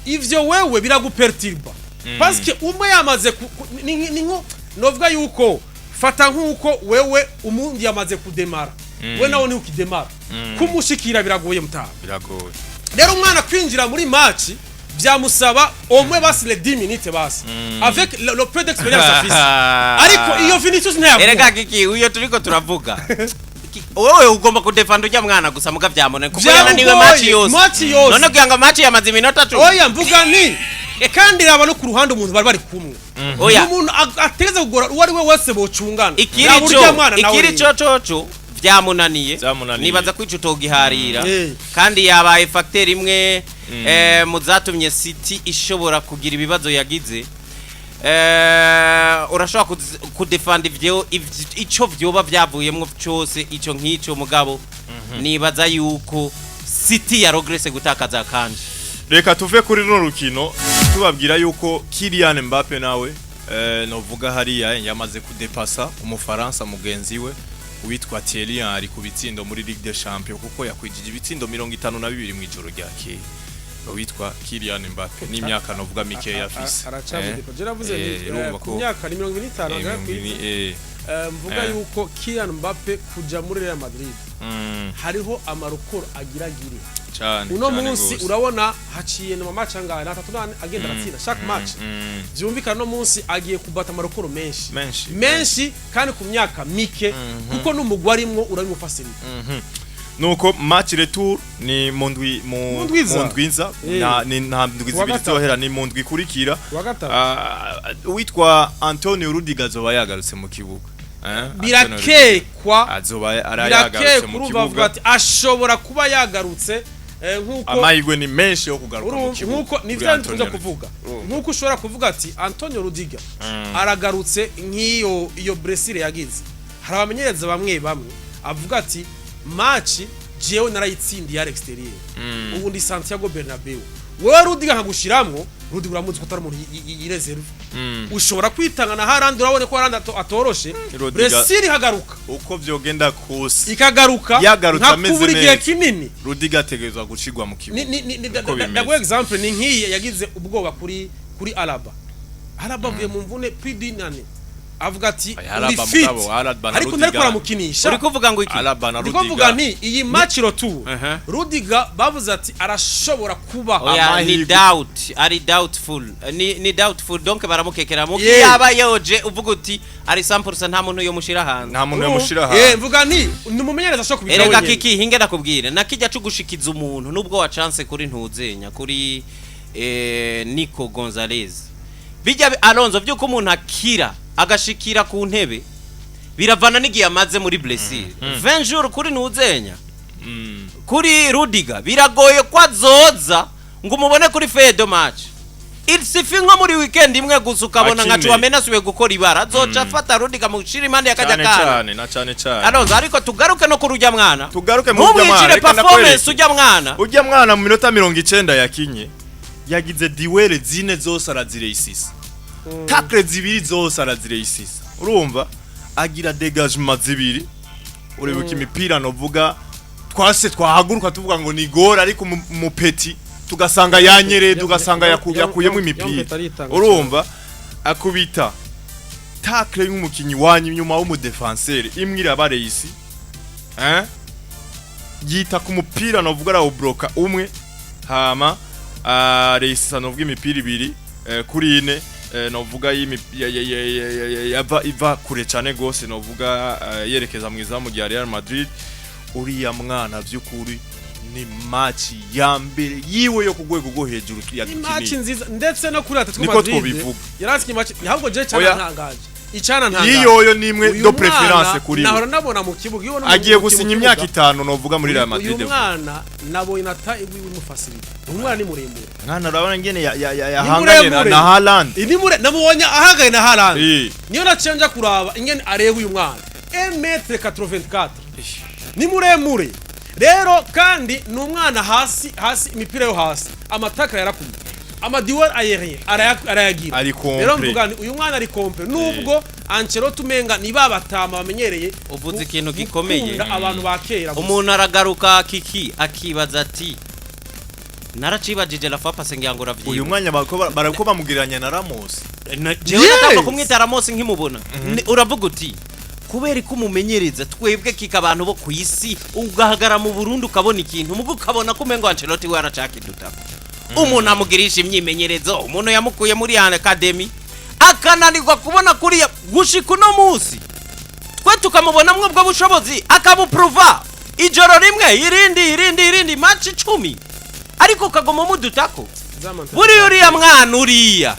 ivyo wewe biraguperturba parce que umwe yamaze ninko novuga yuko fata nkuko wewe umundi yamaze kudemara we nawo ni ukidemara kumushikira biragoye mutaha biragoye rero umwana kwinjira muri match byamusaba omwe basi le 10 minutes basi avec le peu d'expérience afise ariko iyo Vinicius ntayavuga erega kiki uyo turiko turavuga wewe ugomba kudefend ujya mwana gusa muga byamone kubera niwe match yose none kuyanga match yamaze iminota 3 oya mvuga ni kandi raba no ku ruhande umuntu bari kumwe umuntu ateze kugora uwari we wese bocungana ikiri cyo byamunaniye nibaza kwica utogiharira kandi yabaye facteur imwe muzatumye City ishobora kugira ibibazo yagize urashobora kudefend ico vyoba vyavuyemwo cyose ico nk'ico mugabo nibaza yuko City ya regresse gutakaza kandi reka tuve kuri runo rukino tubabwira yuko Kylian Mbappe nawe novuga hariya yamaze kudepasa umufaransa mugenzi we witwa Thierry ari ku bitsindo muri Ligue des Champions kuko yakwijije ibitsindo 52 mu ijoro ryakeye witwa Kylian Mbappe n'imyaka novuga mike yafise aracabudiko je navuze ni ku myaka 25 mvuga yuko Kylian Mbappe kuja muri Real Madrid hariho amarukoro agiragire cyane uno munsi urabona haciye no match angahe na 3 agenda ratsinda chaque match byumvikana no munsi agiye kubata amarukoro menshi kandi ku myaka mike kuko n'umugwarimwo uramufasiri nuko match retour ni Mondwiza ni ndwiza bitohera ni Mondwi kurikira witwa Antonio Rudiger azoba yagarutse mu kibuga birakekwa azoba arayagarutse mu kibuga ashobora kuba yagarutse nkuko amahirwe ni menshi yo kugaruka mu kibuga nkuko nivyo ntuza kuvuga nkuko ushobora kuvuga ati Antonio Rudiger aragarutse nk'iyo Brazil yagize hari abamenyereza bamwe avuga ati match jewe narayitsindiye à l'extérieur ubu ndi Santiago Bernabeu wewe Rudiga nkagushiramwo Rudiga uramuzi ko atari umuntu yireserve ushobora kwitanga na Haaland urabone ko Haaland atoroshe Brazil hagaruka uko vyogenda kose ikagaruka ameze neza kinini Rudiga ategerezwa gucigwa mu kibuga ndagwe example ni nkiye yagize ubwoba kuri Alaba avuye mu mvune pidinane avuga ati uri fit ariko ndariko aramukinisha uri kuvuga ngo iki ndiko kuvuga ni iyi match retour Rudiga bavuze ati arashobora kuba ni doubt ari doubtful ni doubtful donc baramukekera mu yaba yoje uvuga uti ari 100% nta muntu yo mushira hanze mvuga ni numumenyereza sho kubika erega kiki hinge ndakubwire nakijya cugushikiza umuntu nubwo wa chance kuri ntuzenya kuri Nico Gonzalez bijya Alonso byuko umuntu akira agashikira ku ntebe biravana n'igihe amaze muri Brazil 20 jours kuri ntuzenya kuri Rudiga biragoye kwa zoza ngo umubone kuri fedo match ilsifi nko muri weekend imwe gusa ukabona nka Chouameni asubiye gukora ibara azoca afata Rudiga mu shiri impande yakajya kana cyane Alonso ariko tugaruke no kurujya mwana tugaruke mu mwana performance ujya mwana mu minota 90 yakinye yagize duel zine zose arazireisisa tackle zibiri zose arazireisisa urumva agira dégagement zibiri urebuka imipira novuga twase twahaguruka tuvuga ngo ni goal ariko mu peti tugasanga yanyere tugasanga yakuyemo imipira urumva akubita tackle y'umukinyi wanyu nyuma wo mu defenseur imwe irabareisi yita ku mupira novuga ra ubroka umwe hama reisa novuga imipira ibiri kuri ine novuga iva kure cyane gose novuga yerekeza mu izamu rya Real Madrid uriya mwana by'ukuri ni match ya mbere yiwe yo kugwego go hejuru yadukinye match nziza ndetse no kuri Atletico Madrid yarasiki match ahubwo je cyane ntangaje icana ntangaje yiyoyo nimwe do preference kuri nahora nabona mu kibuga iyo agiye gusinya imyaka 5 novuga muri Real Madrid uyu mwana nabonye nata ibi mufasirita umwana ni muremure mwana urabona ngene yahanganye na Haaland ni mure namubonye ahagaye na Haaland niyo nacenja kuraba ingene areba uyu mwana 1m84 ni muremure rero kandi ni umwana hasi imipira yo hasi amataka yarakumye amadiwar aérien arayagira rero mvuga uyu mwana ari complet nubwo Ancelotti umenga ni babatama bamenyereye uvuze ikintu gikomeye abantu bakera umuntu aragaruka kiki akibaza ati naracibajije la fois passé ngiyango ravyiba uyu mwanya barako bamugiranya na Ramos jewe nataka kumwita Ramos nkimubona uravuga uti kubera ko umumenyereza twebwe kika abantu bo kwisi ugahagara mu Burundi ukabona ikintu mugo ukabona kumengo Ancelotti we aracakidutako umuntu amugirisha imyimenyerezo umuntu yamukuye muri academy akananirwa kubona kuri gushika no musi twe tukamubona mwe bwo bushobozi akabuprova ijoro rimwe irindi match 10 ariko kagoma mudutako buri uriya mwana uriya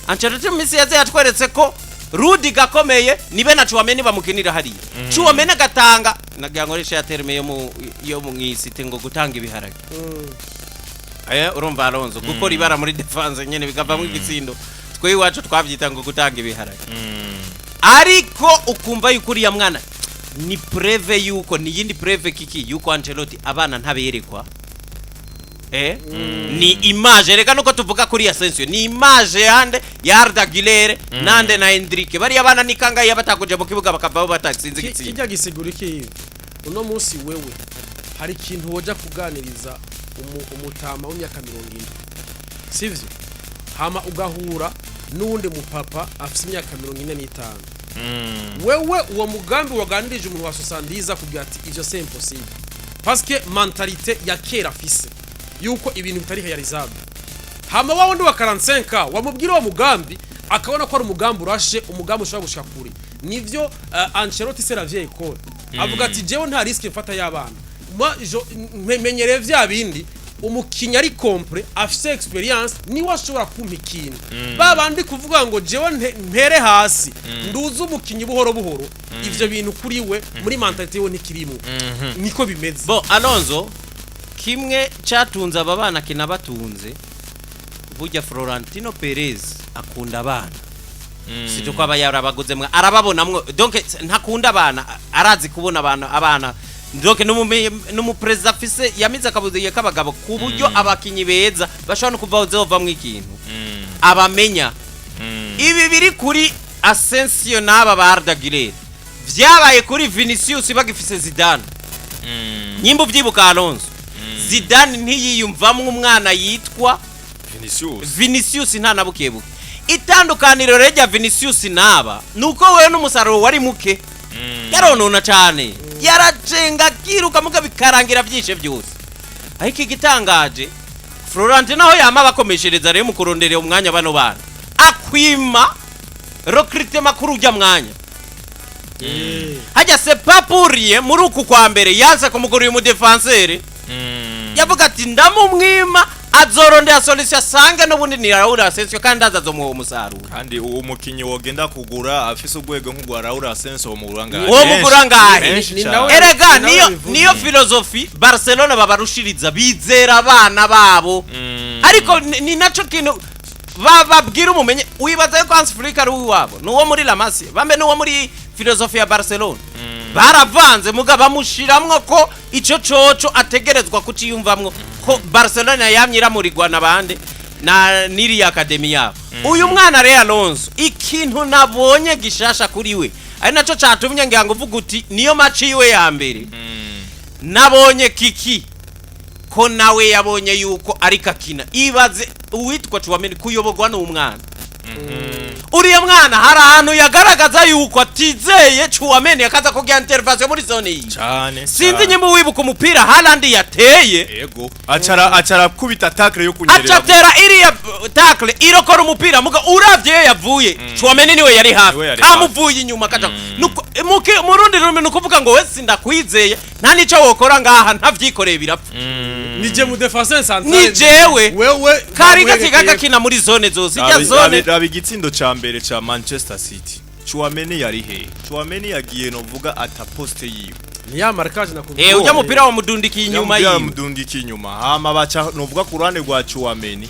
Ancelotti misi yaze yatweretse ko Rudiga gakomeye nibe na Chouameni bamukinira hariya Chouameni gatanga nagira ngo risha terme yo mu ngisi ngo gutanga ibiharage urumva Alonso gukora ibara muri defense nyene bigava mu gitsindo twe iwacu twavyita ngo gutanga ibiharage ariko ukumva yukuri ya mwana ni preve yuko ni yindi preve kiki yuko Ancelotti abana ntaberekwa ni image reka nuko tuvuga kuri Asensio ni image yande ya Arda Güler nande na Endrick bari abana nikanga yabatakuje mu kibuga bakavaho bataksinze gitsinda kijya gisigura iki uno munsi wewe hari ikintu woja kuganiriza umutama w'imyaka 70 sivyo hama ugahura n'uwundi mupapa afite imyaka 45 wewe uwo mugambi waganirije umuntu wa 70 kugira ati ivyo c'est impossible parce que mentalité ya kera fise yuko ibintu bitari realizable hama wawundi wa 45 wamubwira uwo mugambi akabona ko ari umugambi urashe umugambi ushobora gushika kuri nivyo Ancelotti c'est la vieille école avuga ati jewe nta risque mfata y'abana menyereye vya bindi umukinya ari complet afise experience ni washobora kumpa ikintu babandi kuvuga ngo jewe mpere hasi nduza umukinyi buhoro buhoro ivyo bintu kuri we muri mentality yo nikirimo niko bimeze bo Alonso kimwe cyatunze aba bana kinabatunze burya Florentino Perez akunda abana sito kwa bayara baguze mwe arababonamwe donc ntakunda abana arazi kubona abana donc n'umuperezida afise yamize akabuziye k'abagabo ku buryo abakinyi beza bashobora no kuva uzovamwo ikintu abamenya ibi biri kuri Asensio n'aba ba Arda Güler vyabaye kuri Vinicius bagifise Zidane nyimba uvyibuka Alonso Zidane ntiyiyumvamwo umwana yitwa Vinicius nta nabukebuke itandukaniro rya Vinicius naba nuko wewe n'umusaruro wari muke yaronona cyane yaracenga kiruka muga bikarangira byishe byose ariko igitangaje Florentino naho yama bakomeshereza rero mu kurondera umwanya bano bana akwima recrutement kuri ujya mwanya hajya se papuriye muri uku kwa mbere yaza kumugurira mu defenseur yavuga ati ndamumwima azorondera solution sange n'ubundi ni Raul Asensio kandi azazomuha umusaruro kandi uwo mukinyi wogenda kugura afise ubwego nk'ugwa Raul Asensio wo muguranga uwo muguranga erega niyo philosophy Barcelona babarushiriza bizera abana babo ariko ni naco kintu bababwira umumenye wibaza ko Hans Flick ari uwabo nuwo muri La Masia bambe nuwo muri philosophy ya Barcelona baravanze muga bamushiramwo ko ico coco ategerezwa kuciyumvamwo ko Barcelona yamyira muri gwana bande na niri academy yabo uyu mwana Real Alonso ikintu nabonye gishasha kuri we ari naco catumye ngira ngo uvuga uti niyo match yiwe ya mbere nabonye kiki ko nawe yabonye yuko ari kakina ibaze uwitwa Chouameni kuyobogwa n'umwana uriya mwana hari ahantu yagaragaza yuko atizeye Chouameni akaza kugira intervention muri zone yi cyane sinzi nyimwe wibuka umupira Haaland yateye yego acara kubita tackle yo kunyerera acatera iriya tackle irokora umupira muga uravye yavuye Chouameni niwe yari hafi amuvuye inyuma kaja mu rundi rumwe nukuvuga ngo wese ndakwizeye nta nico wokora ngaha ntavyikoreye birapfa nije mu defenseur central ni jewe wewe kari gakigaga kina muri zone zose ijya zone rabi gitsindo ca mbere ca Manchester City Chouameni yari he Chouameni yagiye no vuga ata poste yiwe ni ya markage nakubwiye ujya mupira wa mudundiki inyuma yiwe mudundiki inyuma hama baca no vuga ku ruhande rwa Chouameni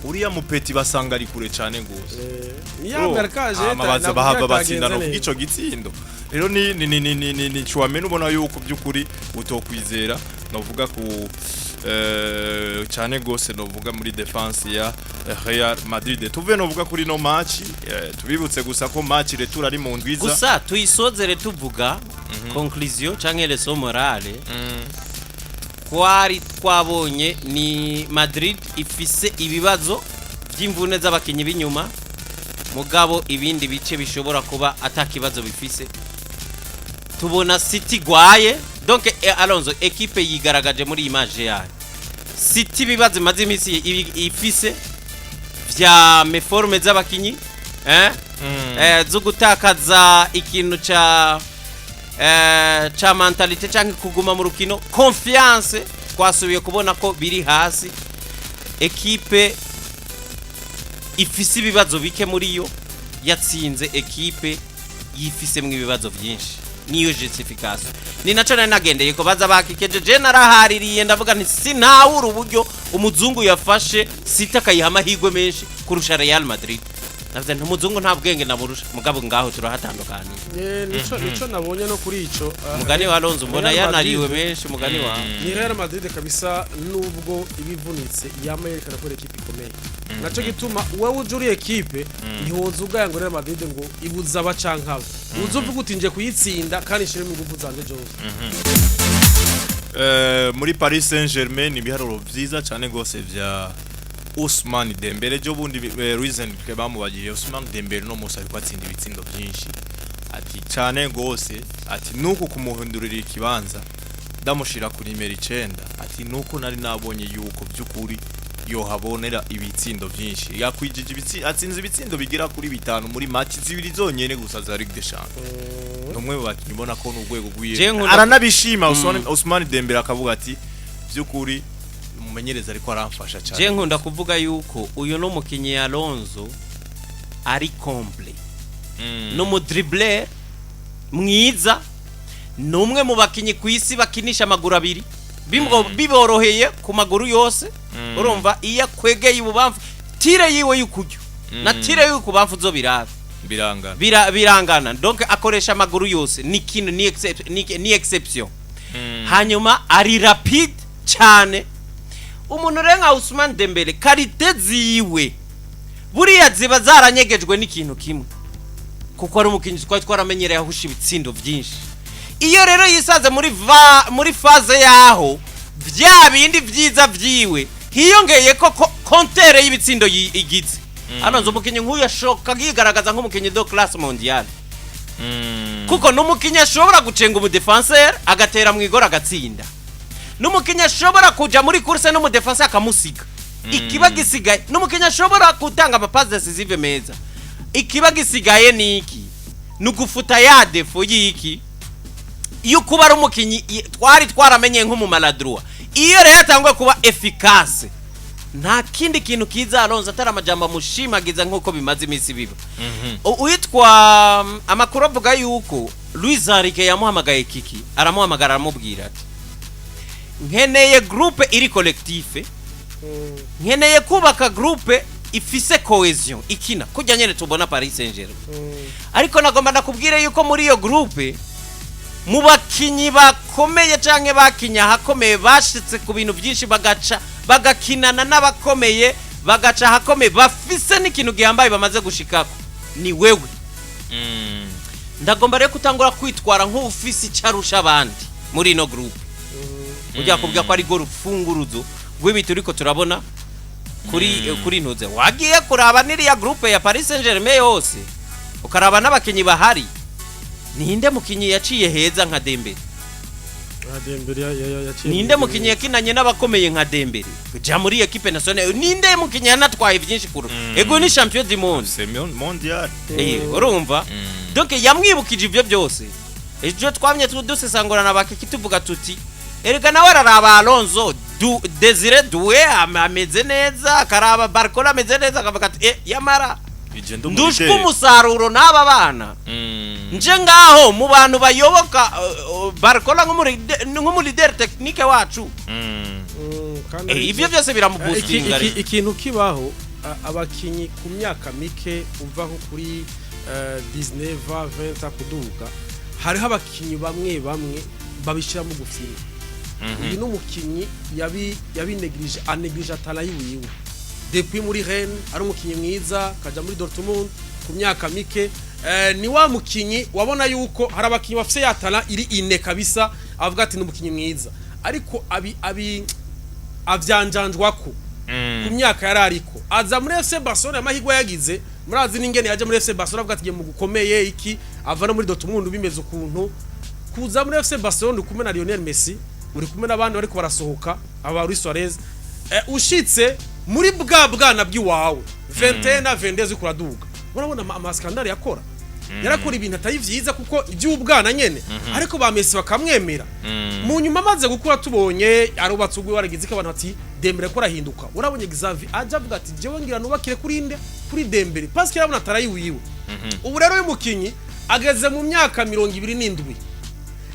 uriya mupeti basanga ari kure cyane gose ni ya markage amabaza bahava batsinda no ico gitsindo rero ni Chouameni ubona yuko byukuri utokwizera no vuga ku cyane gose no vuga muri defense ya Real Madrid tuve no vuga kuri no match tubibutse gusa ko match retour ari mu ndwiza gusa tuyisozere tuvuga conclusion canke leçon morale kwari twabonye ni Madrid ifise ibibazo by'imvune z'abakinyi b'inyuma mugabo ibindi bice bishobora kuba atakibazo bifise tubona City gwaye donc Alonso equipe yigaragaje muri image yayo City bibaze maze imisi ifise vya meforme z'abakinyi zo gutakaza ikintu ca mentalite canke kuguma mu rukino confiance twasubiye kubona ko biri hasi equipe ifise ibibazo bike muri yo yatsinze equipe yifisemwe ibibazo byinshi niyo justification ni naco nagendeye ko baza bakikeje je narahaririye ndavuga nti sinawura uburyo umuzungu yafashe City akayihama higwe menshi kurusha Real Madrid navuze nti umuzungu nta bwenge naburusha mugabo ngaho turahatandukaniye nico nabonye no kuri ico mugani wa Alonso mbona yanariwe menshi mugani wa ni Real Madrid kabisa nubwo ibivunitse yamerekana ko equipe ikomeye naco gituma wewe ujuri equipe ntiwozuga ngo Real Madrid ngo ibuza abacankabo uzuvuga uti nje kuyitsinda kandi shire mu nguvu zanje jose muri Paris Saint-Germain ibiharuro vyiza cyane gose vya Ousmane Dembele jo bundi reason ke bamubagiye Ousmane Dembele no musa ariko atsinda ibitsindo byinshi ati cyane gose ati nuko kumuhindurira ikibanza ndamushira kuri nimero 9 ati nuko nari nabonye yuko byukuri yo habonera ibitsindo byinshi yakwijije atsinze ibitsindo bigira kuri 5 muri match zibiri zonyene gusa za Ligue des Champions nomwe bakibona ko n'ugwego gwiye aranabishima Ousmane Dembele akavuga ati byukuri umumenyereza ariko aramfasha cyane je nkunda kuvuga yuko uyu no mukinyi Alonso ari complet no mu dribbler mwiza numwe mu bakinyi kwisi bakinisha amaguru abiri biboroheye ku maguru yose urumva iya kwegeye ububamfu tire yiwe y'ukujyo na tire y'ukubamfu zo birangana donc akoresha amaguru yose ni kintu ni exception hanyuma ari rapide cyane. Umuntu renga Ousmane Dembele karite ziwe buriya ziba zaranyegejwe n'ikintu kimwe, kuko ari umukinyi twaramenyereye ahusha ibitsindo byinshi. Iyo rero yisaze muri faze yaho vya bindi vyiza vyiwe hiyongeye ko kontere y'ibitsindo igize. Hano nzo umukinyi nk'uyu yashoka gigaragaza nk'umukinyi do classe mondiale. Kuko n'umukinyi ashobora gucenga umudefenseur agatera mu igora agatsinda. N'umukinyi ashobora kuja muri course n'umudefenseur akamusiga. Ikiba gisigaye n'umukinyi ashobora gutanga amapasse decisive meza. Ikiba gisigaye niki nugufuta ya defo yiki iyo kuba ari umukinyi twaramenye nk'umu maladroit. Iyo rero atangwe kuba efficace nta kindi kintu kiza Alonso atari amajambo mushimagiza nk'uko bimaze imisi biba. Uitwa amakuru avuga yuko Luis Enrique yamuhamagaye Kiki aramuhamagara aramubwira ati nkeneye groupe iri collective, nkeneye kubaka groupe ifise cohesion ikina kujya nyene tubona Paris Saint-Germain. Ariko nagomba nakubwire yuko muri iyo groupe mu bakinyi bakomeye canke bakinya hakomeye bashitse ku bintu byinshi bagakinana n'abakomeye bagaca hakomeye bafise n'ikintu gihambaye bamaze gushikako ni wewe. Ndagomba rero kutangura kwitwara nk'ufisi carusha abandi muri ino groupe. Ujya kubwira ko ari go rufunguruzo rw'ibintu uriko turabona kuri ntuze wagiye kuraba niriya groupe ya Paris Saint-Germain yose ukaraba n'abakinyi bahari. Ninde mukinyi yaciye heza nka Dembele? Ninde mukinyi yakinanye n'abakomeye nka Dembele? Ja muri equipe nationale ninde mukinyi yanatwaye byinshi kuru? Ego ni champion du monde. C'est mondial. Urumva? Donc yamwibukije ibyo byose. Ejo twamye dusesangurana bakiki tuvuga tuti erega nawe araraba Alonso Desire Doué ameze neza, akaraba Barcola ameze neza akavuga ati yamara ndushwe umusaruro n'aba bana. Nje ngaho mu bantu bayoboka Barcola nk'umu leader technique wacu. Ivyo byose biramuboostinga. Ikintu kibaho abakinyi ku myaka mike uva nko kuri 19 20 kuduga hariho abakinyi bamwe babishira mu gufira. Uyu n'umukinyi yabinegrije anegrije atalayi wiwe. Depuis muri Rennes ari umukinyi mwiza kaja muri Dortmund ku myaka mike. Ni wa mukinyi wabona yuko hari abakinyi bafise yatala iri ine kabisa avuga ati n'umukinyi mwiza, ariko avyanjanjwa ko ku myaka yarariko aza muri FC Barcelona amahigwa yagize murazi n'ingene yaje muri FC Barcelona avuga ati mu gukomeye iki ava no muri Dortmund bimeze ukuntu kuza muri FC Barcelona kumwe na Lionel Messi uri kumwe n'abandi bariko barasohoka aba Luis Suarez ushitse muri bwana bw'iwawe 21 na 22 ukuraduga urabona amaskandale yakora yarakora ibintu atayivyiza kuko iby'ubwana nyene ariko ba Messi bakamwemera mu nyuma maze gukura tubonye arubatse ugwe waragize abantu ati Dembele ko rahinduka urabonye Xavi aje avuga ati jewe ngira nubakire kuri Dembele parce que yarabona atarayi wiwe. Ubu rero uyu mukinyi ageze mu myaka 27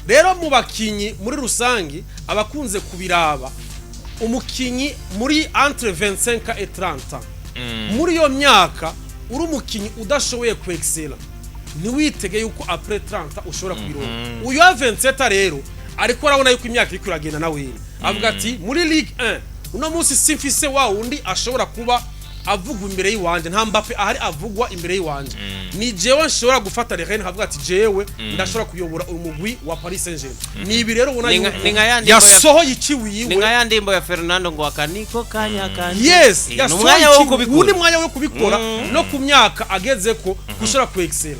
rero mu bakinyi muri rusangi abakunze kubiraba umukinyi muri entre 25 et 30 muri yo myaka uri umukinyi udashoboye ku excella ntiwitege yuko après 30 ushobora kubironka. Uyu 27 rero ariko arabona yuko imyaka iri kuragenda nawe avuga ati muri Ligue 1 uno munsi simfise wa undi ashobora kuba avugwa imbere yiwanje nta Mbappe ahari avugwa imbere yiwanje ni jewe nshobora gufata Rennes havuga ati jewe ndashobora kuyobora umugwi wa Paris Saint-Germain. Ni ibi rero ubona yasohoye iciwiwe ni nka yandimbo ya Fernando ngo akaniko kanya. Yes yasohoye umwanya wo kubikora no ku myaka ageze ko gushora ku excel.